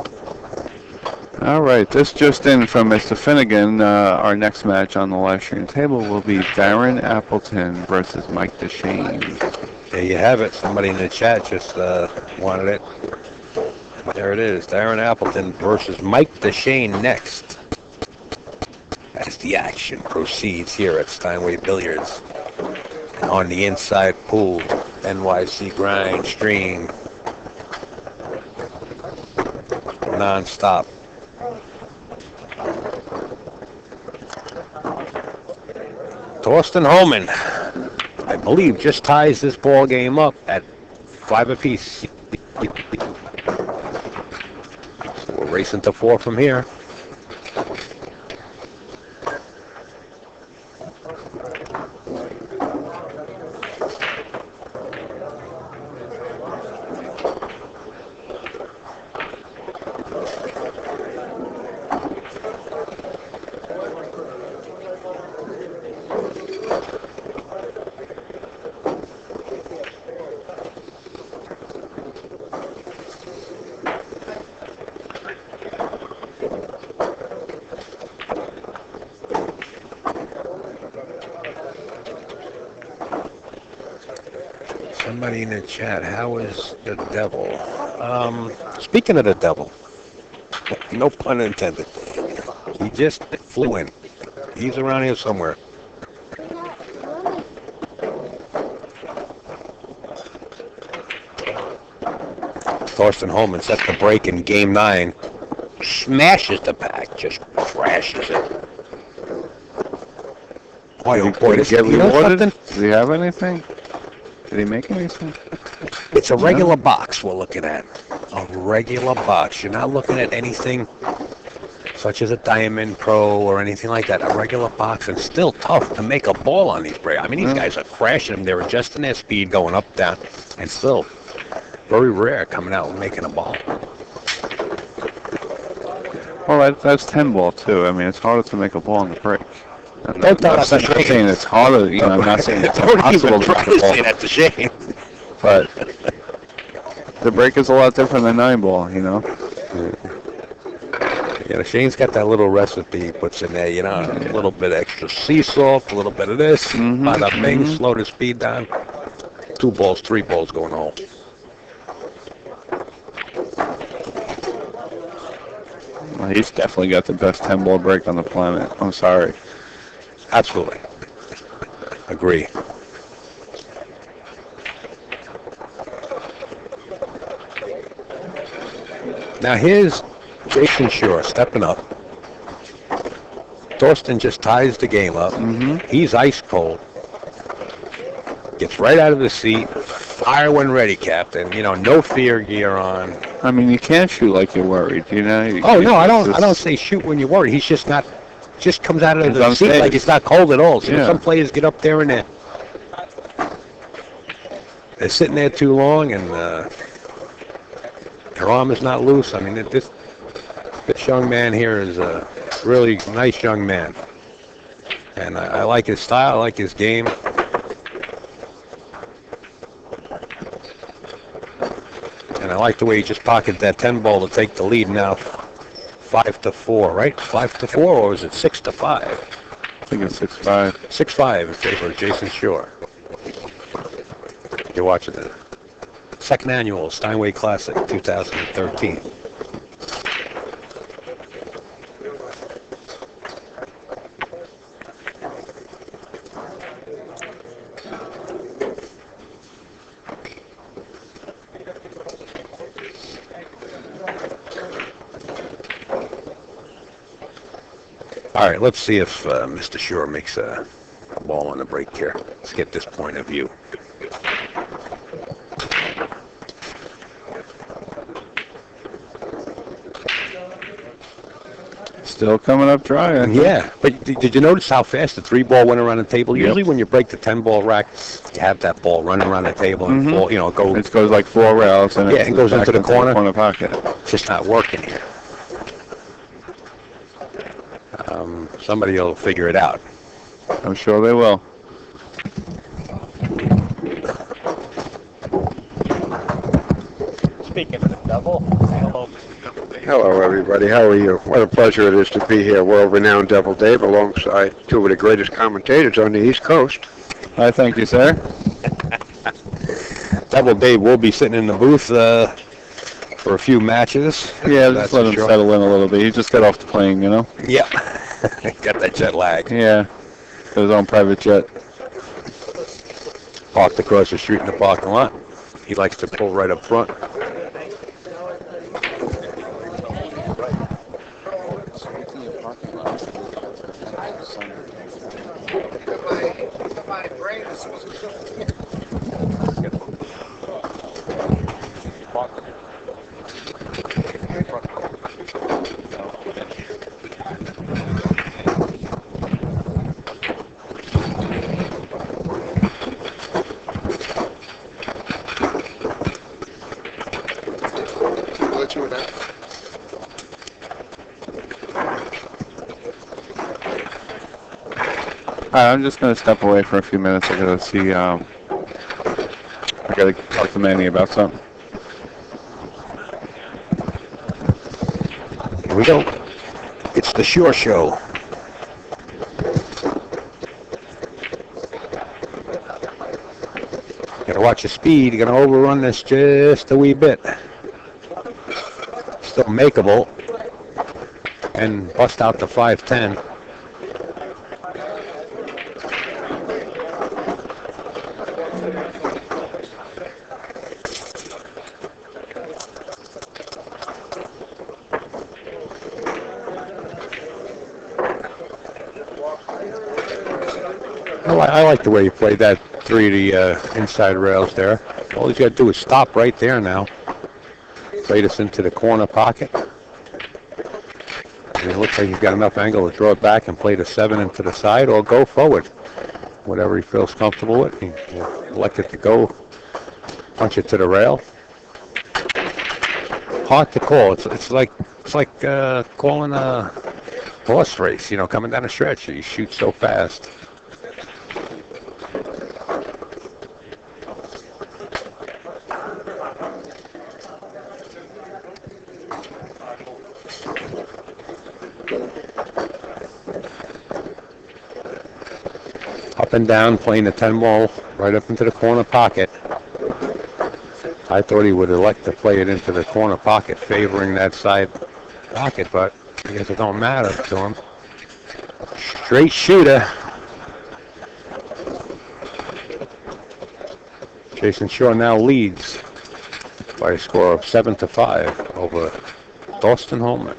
All right, this just in from Mr. Finnegan. Our next match on the live stream table will be Darren Appleton versus Mike DeShane. There you have it. Somebody in the chat just wanted it. There it is. Darren Appleton versus Mike DeShane next. As the action proceeds here at Steinway Billiards. On the Inside Pool, NYC grind stream. Non-stop. Thorsten Hohmann I believe, just ties this ball game up at 5 apiece. So we're racing to 4 from here. Somebody in the chat, how is the devil? Speaking of the devil, no pun intended. He just flew in. He's around here somewhere. Thorsten Hohmann sets the break in game 9. Smashes the pack, just crashes it. Boy, oh boy, Did he get you know rewarded? something? Did he have anything? Did he make anything? It's a regular box we're looking at. A regular box. You're not looking at anything such as a Diamond Pro or anything like that. A regular box, and still tough to make a ball on these breaks. I mean, these guys are crashing them. They're adjusting their speed, going up, down, and still very rare coming out and making a ball. Well, that's 10 ball too. I mean, it's harder to make a ball on the break. I'm Don't tell not us a shame. saying it's harder. You know, I'm not saying it's Don't impossible even to try make to a ball. say that's a shame. But the break is a lot different than 9 ball. You know. Yeah, Shane's got that little recipe he puts in there, you know, a little bit extra sea salt, a little bit of this, bada bing, slow the speed down. 2 balls, 3 balls going home. Well, he's definitely got the best 10 ball break on the planet. I'm sorry. Absolutely. Agree. Now here's Jayson Shore stepping up. Thorsten just ties the game up. He's ice cold. Gets right out of the seat. Fire when ready, Captain. You know, no fear gear on. I mean, you can't shoot like you're worried. You know. Oh no, I don't say shoot when you're worried. He's just not. Just comes out of the seat saying. like it's not cold at all. So Yeah. some players get up there and they're sitting there too long, and their arm is not loose. I mean, this young man here is a really nice young man, and I like his style. I like his game. And I like the way he just pocketed that 10 ball to take the lead now. 5-4, right? 5-4, or is it 6-5? I think it's 6-5. 6-5 in favor of Jayson Shore. You're watching the second annual Steinway Classic 2013. All right, let's see if Mr. Shore makes a ball on the break here. Let's get this point of view. Still coming up dry. I think. Yeah, but did you notice how fast the 3 ball went around the table? Usually when you break the 10 ball rack, you have that ball running around the table and fall, you know, go. It goes like 4 rails and Yeah, it goes back into the corner. pocket. It's just not working here. Somebody will figure it out. I'm sure they will. Speaking of the double, say hello, Mr. Double Dave. Hello, everybody. How are you? What a pleasure it is to be here, world-renowned Devil Dave, alongside 2 of the greatest commentators on the East Coast. I thank you, sir. Double Dave will be sitting in the booth for a few matches. Yeah, That's just let for him sure. settle in a little bit. He just got off the plane, you know? Yeah, got that jet lag. Yeah. His own private jet. Parked across the street in the parking lot. He likes to pull right up front. I'm just going to step away for a few minutes. I got to see, I got to talk to Manny about something. Here we go. It's the Shore Show. Gotta watch your speed. You're gonna overrun this just a wee bit. Still makeable. And bust out the 510. I like the way you played that 3 to the inside rails there. All he's got to do is stop right there now. Play this into the corner pocket. And it looks like he's got enough angle to draw it back and play the 7 into the side or go forward. Whatever he feels comfortable with. He elected to go, punch it to the rail. Hard to call. It's like calling a horse race, coming down a stretch. He shoots so fast. Up and down, playing the 10 ball right up into the corner pocket. I thought he would elect to play it into the corner pocket, favoring that side pocket, but I guess it don't matter to him. Straight shooter. Jayson Shaw now leads by a score of 7-5 over Thorsten Hohmann.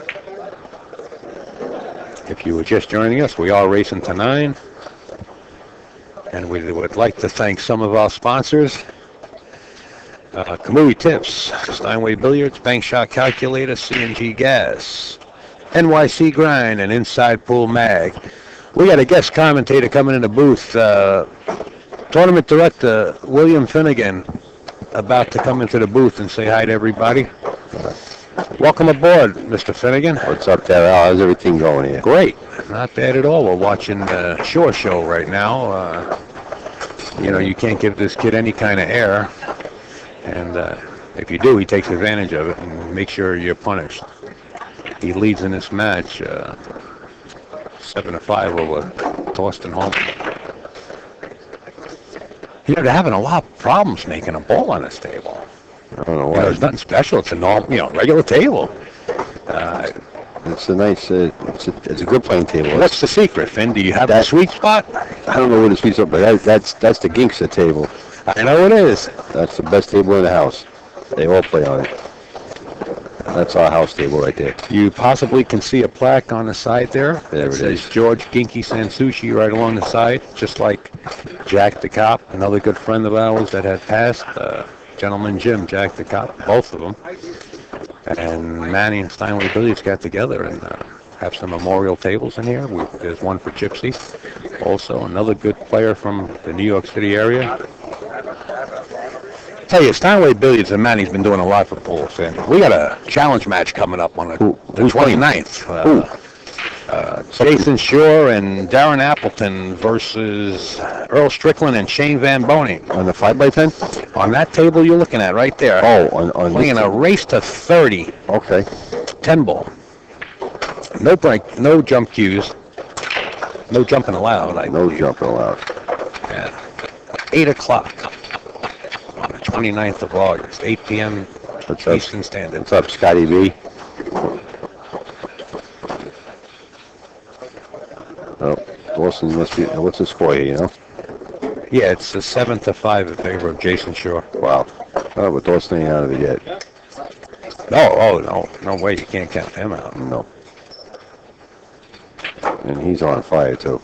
If you were just joining us, we are racing to 9. And we would like to thank some of our sponsors. Kamui Tips, Steinway Billiards, Bank Shot Calculator, CNG Gas, NYC Grind, and Inside Pool Mag. We got a guest commentator coming in the booth. Tournament Director William Finnegan about to come into the booth and say hi to everybody. Welcome aboard, Mr. Finnegan. What's up there, Al? How's everything going here? Great. Not bad at all. We're watching the Shore Show right now. You can't give this kid any kind of air. And if you do, he takes advantage of it and make sure you're punished. He leads in this match 7-5 over Thorsten Hohmann. They're having a lot of problems making a ball on this table. I don't know why. There's nothing special. It's a normal, regular table. It's a nice, it's a good playing table. What's the secret, Finn? Do you have a sweet spot? I don't know what the sweet spot, but that's the Ginksa table. I know it is. That's the best table in the house. They all play on it. That's our house table right there. You possibly can see a plaque on the side there. There it it says is. George Ginky Sansushi right along the side, just like Jack the Cop, another good friend of ours that had passed. Gentleman Jim, Jack the Cop, both of them. And Manny and Steinway Billiards got together and have some memorial tables in here. There's one for Gypsy. Also, another good player from the New York City area. Tell you, Steinway Billiards and Manny's been doing a lot for pools. And we got a challenge match coming up on the 29th. Jayson Shaw and Darren Appleton versus Earl Strickland and Shane Van Boning. On the 5x10? On that table you're looking at right there. Oh, on Playing this a race to 30. Okay. 10 ball. No break, no jump cues. No jumping allowed. No jumping allowed. Yeah. 8 o'clock on the 29th of August, 8 p.m. What's up? Eastern Standard. What's up, Scotty B? Oh, Thorsten must be. What's the score here? Yeah, it's a 7-5 in favor of Jayson Shaw. Wow. Oh, but Thorsten ain't out of it yet. No way, you can't count him out. No. And he's on fire too.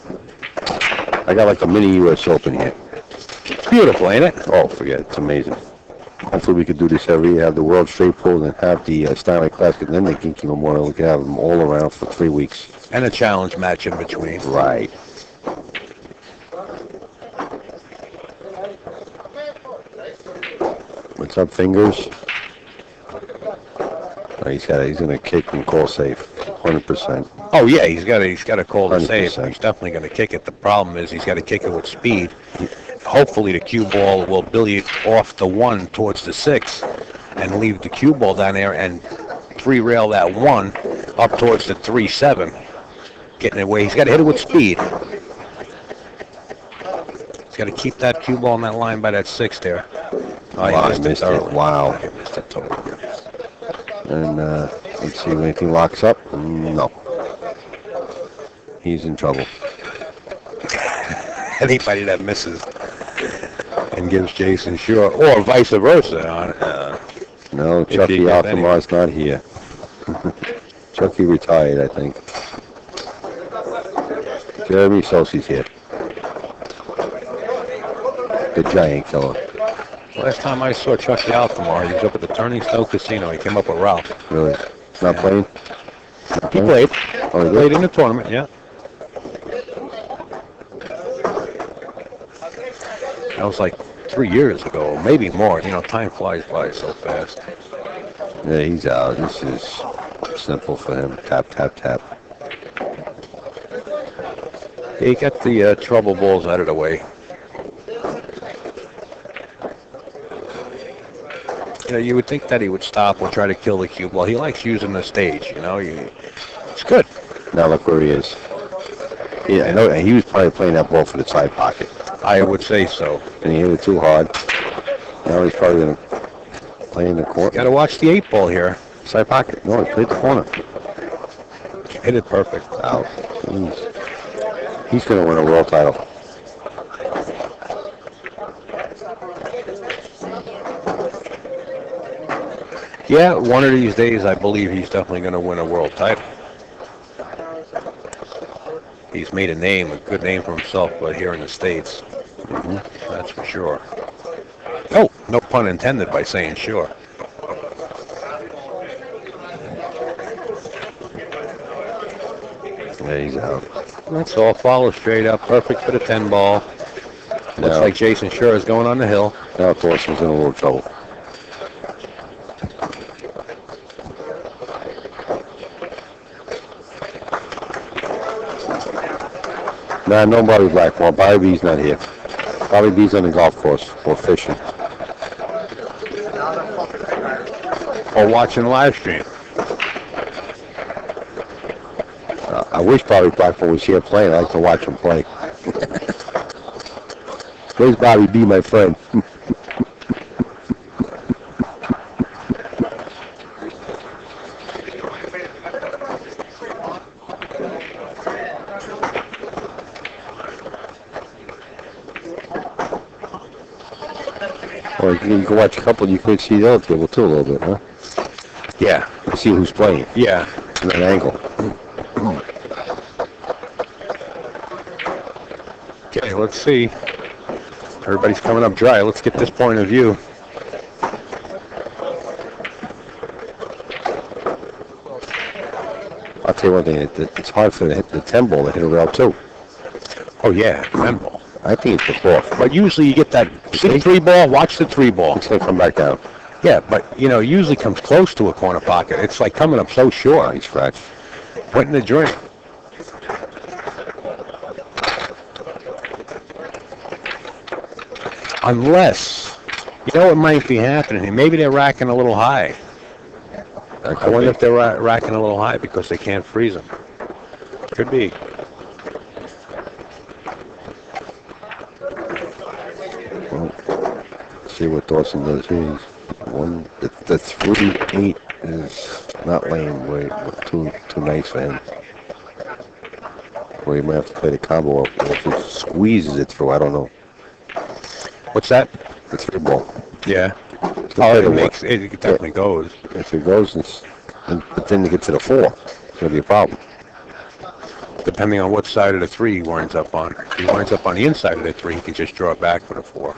I got like a mini U.S. Open here. It's beautiful, ain't it? Oh, forget it. It's amazing. Hopefully we could do this every year, have the World Straight Pool and have the Steinway Classic and then the Ginky Memorial. We could have them all around for 3 weeks. And a challenge match in between. Right. What's up, Fingers? Oh, he's gonna kick and call safe, 100%. Oh yeah, he's got a call to save. 100%. He's definitely going to kick it. The problem is he's got to kick it with speed. Hopefully the cue ball will billiard off the 1 towards the 6 and leave the cue ball down there and 3-rail that 1 up towards the 3-7. Getting it away. He's got to hit it with speed. He's got to keep that cue ball in that line by that 6 there. Oh, Wow, he missed it thoroughly. Wow. He missed it totally. And let's see if anything locks up. No. He's in trouble. Anybody that misses and gives Jayson short, or vice versa. No, If Chucky he gets Altamar's not here. Chucky retired, I think. Jeremy Sosie's here. The giant killer. Last time I saw Chucky Altamar, he was up at the Turning Stone Casino. He came up with Ralph. Really? Not playing? He played. Oh, he Played did? in the tournament, yeah. That was like 3 years ago, maybe more. You know, time flies by so fast. Yeah, he's out. This is simple for him. Tap, tap, tap. He got the trouble balls out of the way. You know, you would think that he would stop or try to kill the cue ball. He likes using the stage, you know. It's good. Now look where he is. Yeah, I know. And he was probably playing that ball for the side pocket. I would say so. And he hit it too hard. Now he's probably going to play in the corner. Got to watch the 8 ball here. Side pocket. No, he played the corner. Hit it perfect. Out. He's going to win a world title. Yeah, one of these days, I believe he's definitely going to win a world title. He's made a good name for himself, but here in the States, that's for sure. Oh, no pun intended by saying sure. Yeah, he's out. That's all. Follow straight up. Perfect for the 10 ball. Looks Now- like Jayson sure is going on the hill. Now Thorsten's in a little trouble. Nah, no Bobby Blackmore. Bobby B's not here. Bobby B's on the golf course or fishing. Or watching the live stream. I wish Bobby Blackmore was here playing. I'd like to watch him play. Where's Bobby B, my friend? Or you can watch a couple. You could see the other table too a little bit, huh? Yeah. See who's playing Yeah. from that angle. Okay, let's see. Everybody's coming up dry. Let's get this point of view. I'll tell you one thing. It's hard for the 10 ball to hit a rail too. Oh, yeah, 10 ball. I think it's the fourth. But usually you get that, see the 3 ball, watch the 3 ball. It's gonna come back down. Yeah, but, you know, it usually comes close to a corner pocket. It's like coming up so short. He's scratched. Went in the drink. Unless, you know what might be happening here? Maybe they're racking a little high. I wonder if they're racking a little high because they can't freeze them. Could be. See what Thorsten does here. The 3-8 is not laying way too nice for him. Or he might have to play the combo up. Or if he squeezes it through, I don't know. What's that? The 3 ball. Yeah. Oh, It definitely goes. If it goes, but then to get to the 4, it's gonna be a problem. depending on what side of the 3 he winds up on. If he winds up on the inside of the 3, he can just draw back for the 4.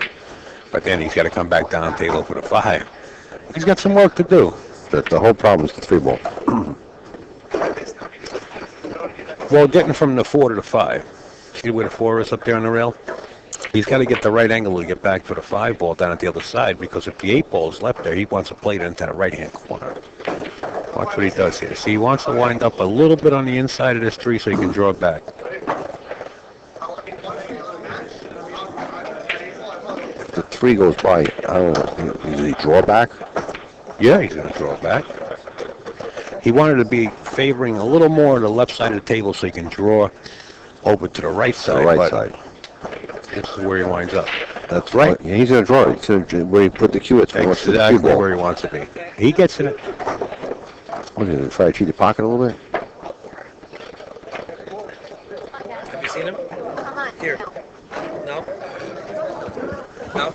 But then he's got to come back down table for the 5. He's got some work to do. The whole problem is the 3 ball. Well, getting from the 4 to the 5. See where the 4 is up there on the rail? He's got to get the right angle to get back for the 5 ball down at the other side, because if the 8 ball is left there, he wants to play it into the right-hand corner. Watch what he does here. See, he wants to wind up a little bit on the inside of this 3 so he can draw it back. If the 3 goes by, I don't know, does he draw back? Yeah, he's going to draw it back. He wanted to be favoring a little more the left side of the table so he can draw over to the right side. The right but side. This is where he winds up. That's right. Yeah, he's going to draw it. He's gonna, where he put the cue, it's what's the cue Exactly ball. where he wants to be. He gets it. What is it, try to cheat the pocket a little bit? Have you seen him? Here. No? No?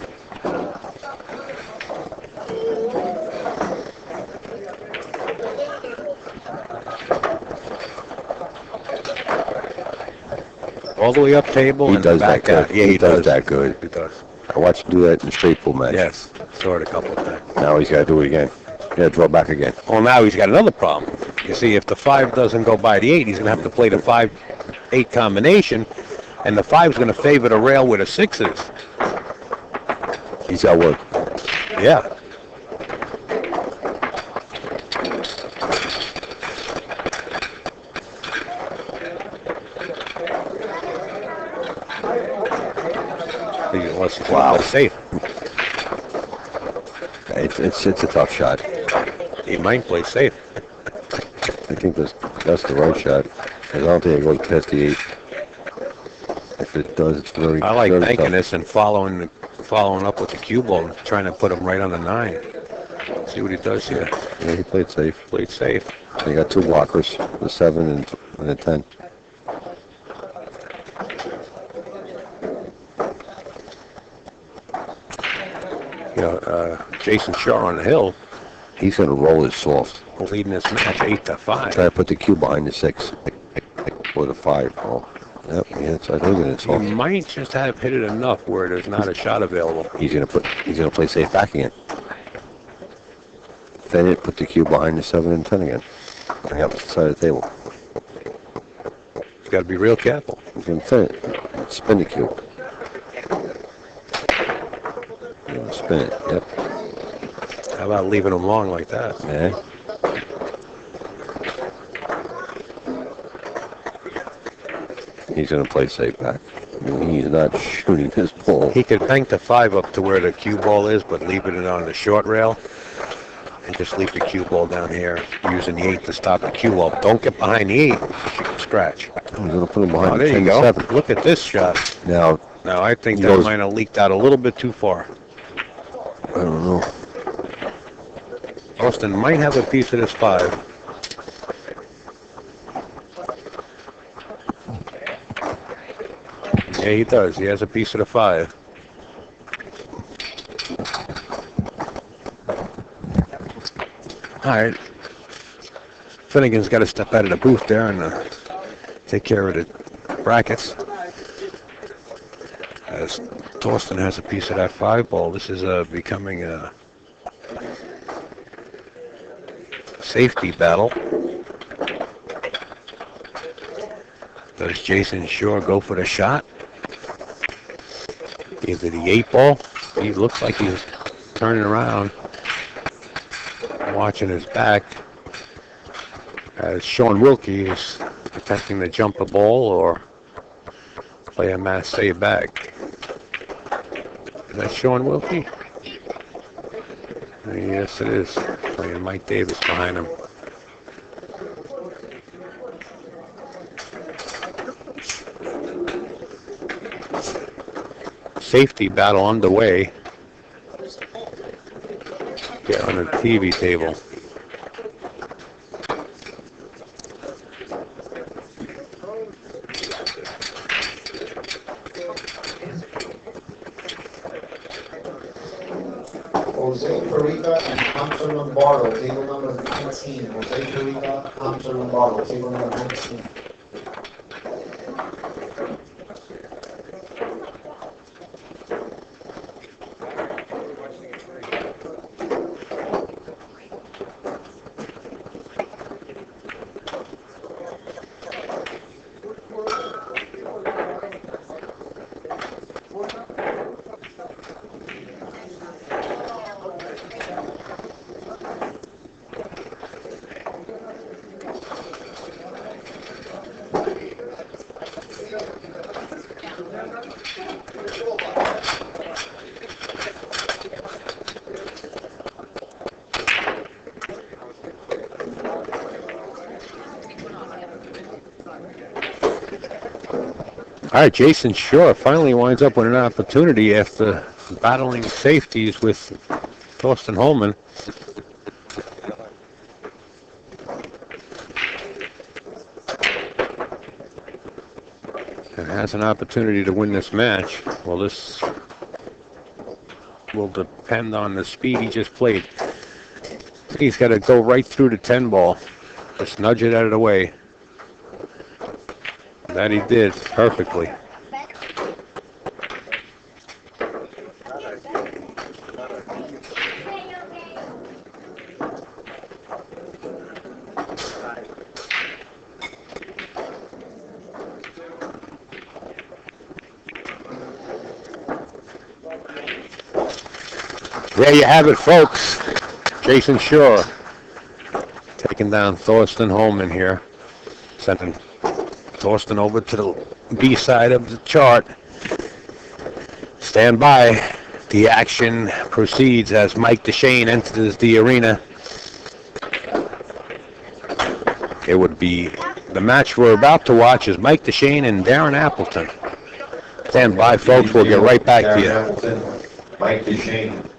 All the way up table He and does back that out. good. Yeah, He does that good. He does. I watched him do that in the straight pool match. Yes. Saw it a couple of times. Now he's got to do it again. He's got to draw back again. Well, now he's got another problem. You see, if the 5 doesn't go by the 8, he's going to have to play the 5-8 combination, and the 5 is going to favor the rail where the 6 is. He's got work. Yeah. Wow. Safe. It's a tough shot. He might play safe. I think that's the right shot. I don't think it goes past the 8. If it does, it's very. I like very banking tough. this and following up with the cue ball and trying to put him right on the 9. See what he does here. Yeah, he played safe. Played safe. He got 2 blockers, the 7 and the 10. You know, Jayson Shaw on the hill He's going to roll it soft. leading this match 8-5. Try to put the cue behind the 6 or the 5. Oh, yep. Yeah, I think it's He soft. might just have hit it enough where there's not a shot available. He's going to play safe back again. Then it put the cue behind the 7 and 10 again. On the opposite side of the table. He's got to be real careful. He's going to thin it. Spin the cue. Spin it. Yep. How about leaving him long like that? Yeah. He's going to play safe back. I mean, he's not shooting his ball. He could bank the 5 up to where the cue ball is, but leaving it on the short rail. And just leave the cue ball down here, using the 8 to stop the cue ball. Don't get behind the 8, you can scratch. He's going to put him Oh, behind there the 10 you go. 7. Look at this shot. Now, Now, I think He that goes- might have leaked out a little bit too far. I don't know. Austin might have a piece of this 5. Yeah, he does. He has a piece of the 5. All right. Finnegan's got to step out of the booth there and take care of the brackets. As Thorsten has a piece of that 5 ball, this is becoming a safety battle. Does Jayson Shaw go for the shot? Either the 8 ball. He looks like he's turning around, watching his back. As Sean Wilkie is attempting to jump a ball or play a mass save back. Is that Sean Wilkie? Yes, it is. Playing Mike Davis behind him. Safety battle underway. Here on the TV table. Jose Perica and Hamza Lombardo, table number 19. Jose Perica, Hamza Lombardo, table number 19. All right, Jayson Shore finally winds up with an opportunity after battling safeties with Thorsten Hohmann. And has an opportunity to win this match. Well, this will depend on the speed he just played. He's got to go right through the 10 ball. Just nudge it out of the way. That he did perfectly. There you have it, folks. Jayson Shore taking down Thorsten Hohmann here. Sending Thorsten over to the B side of the chart. Stand by. The action proceeds as Mike DeShane enters the arena. It would be the match we're about to watch is Mike DeShane and Darren Appleton. Stand by, folks. We'll get right back to you. Mike DeShane.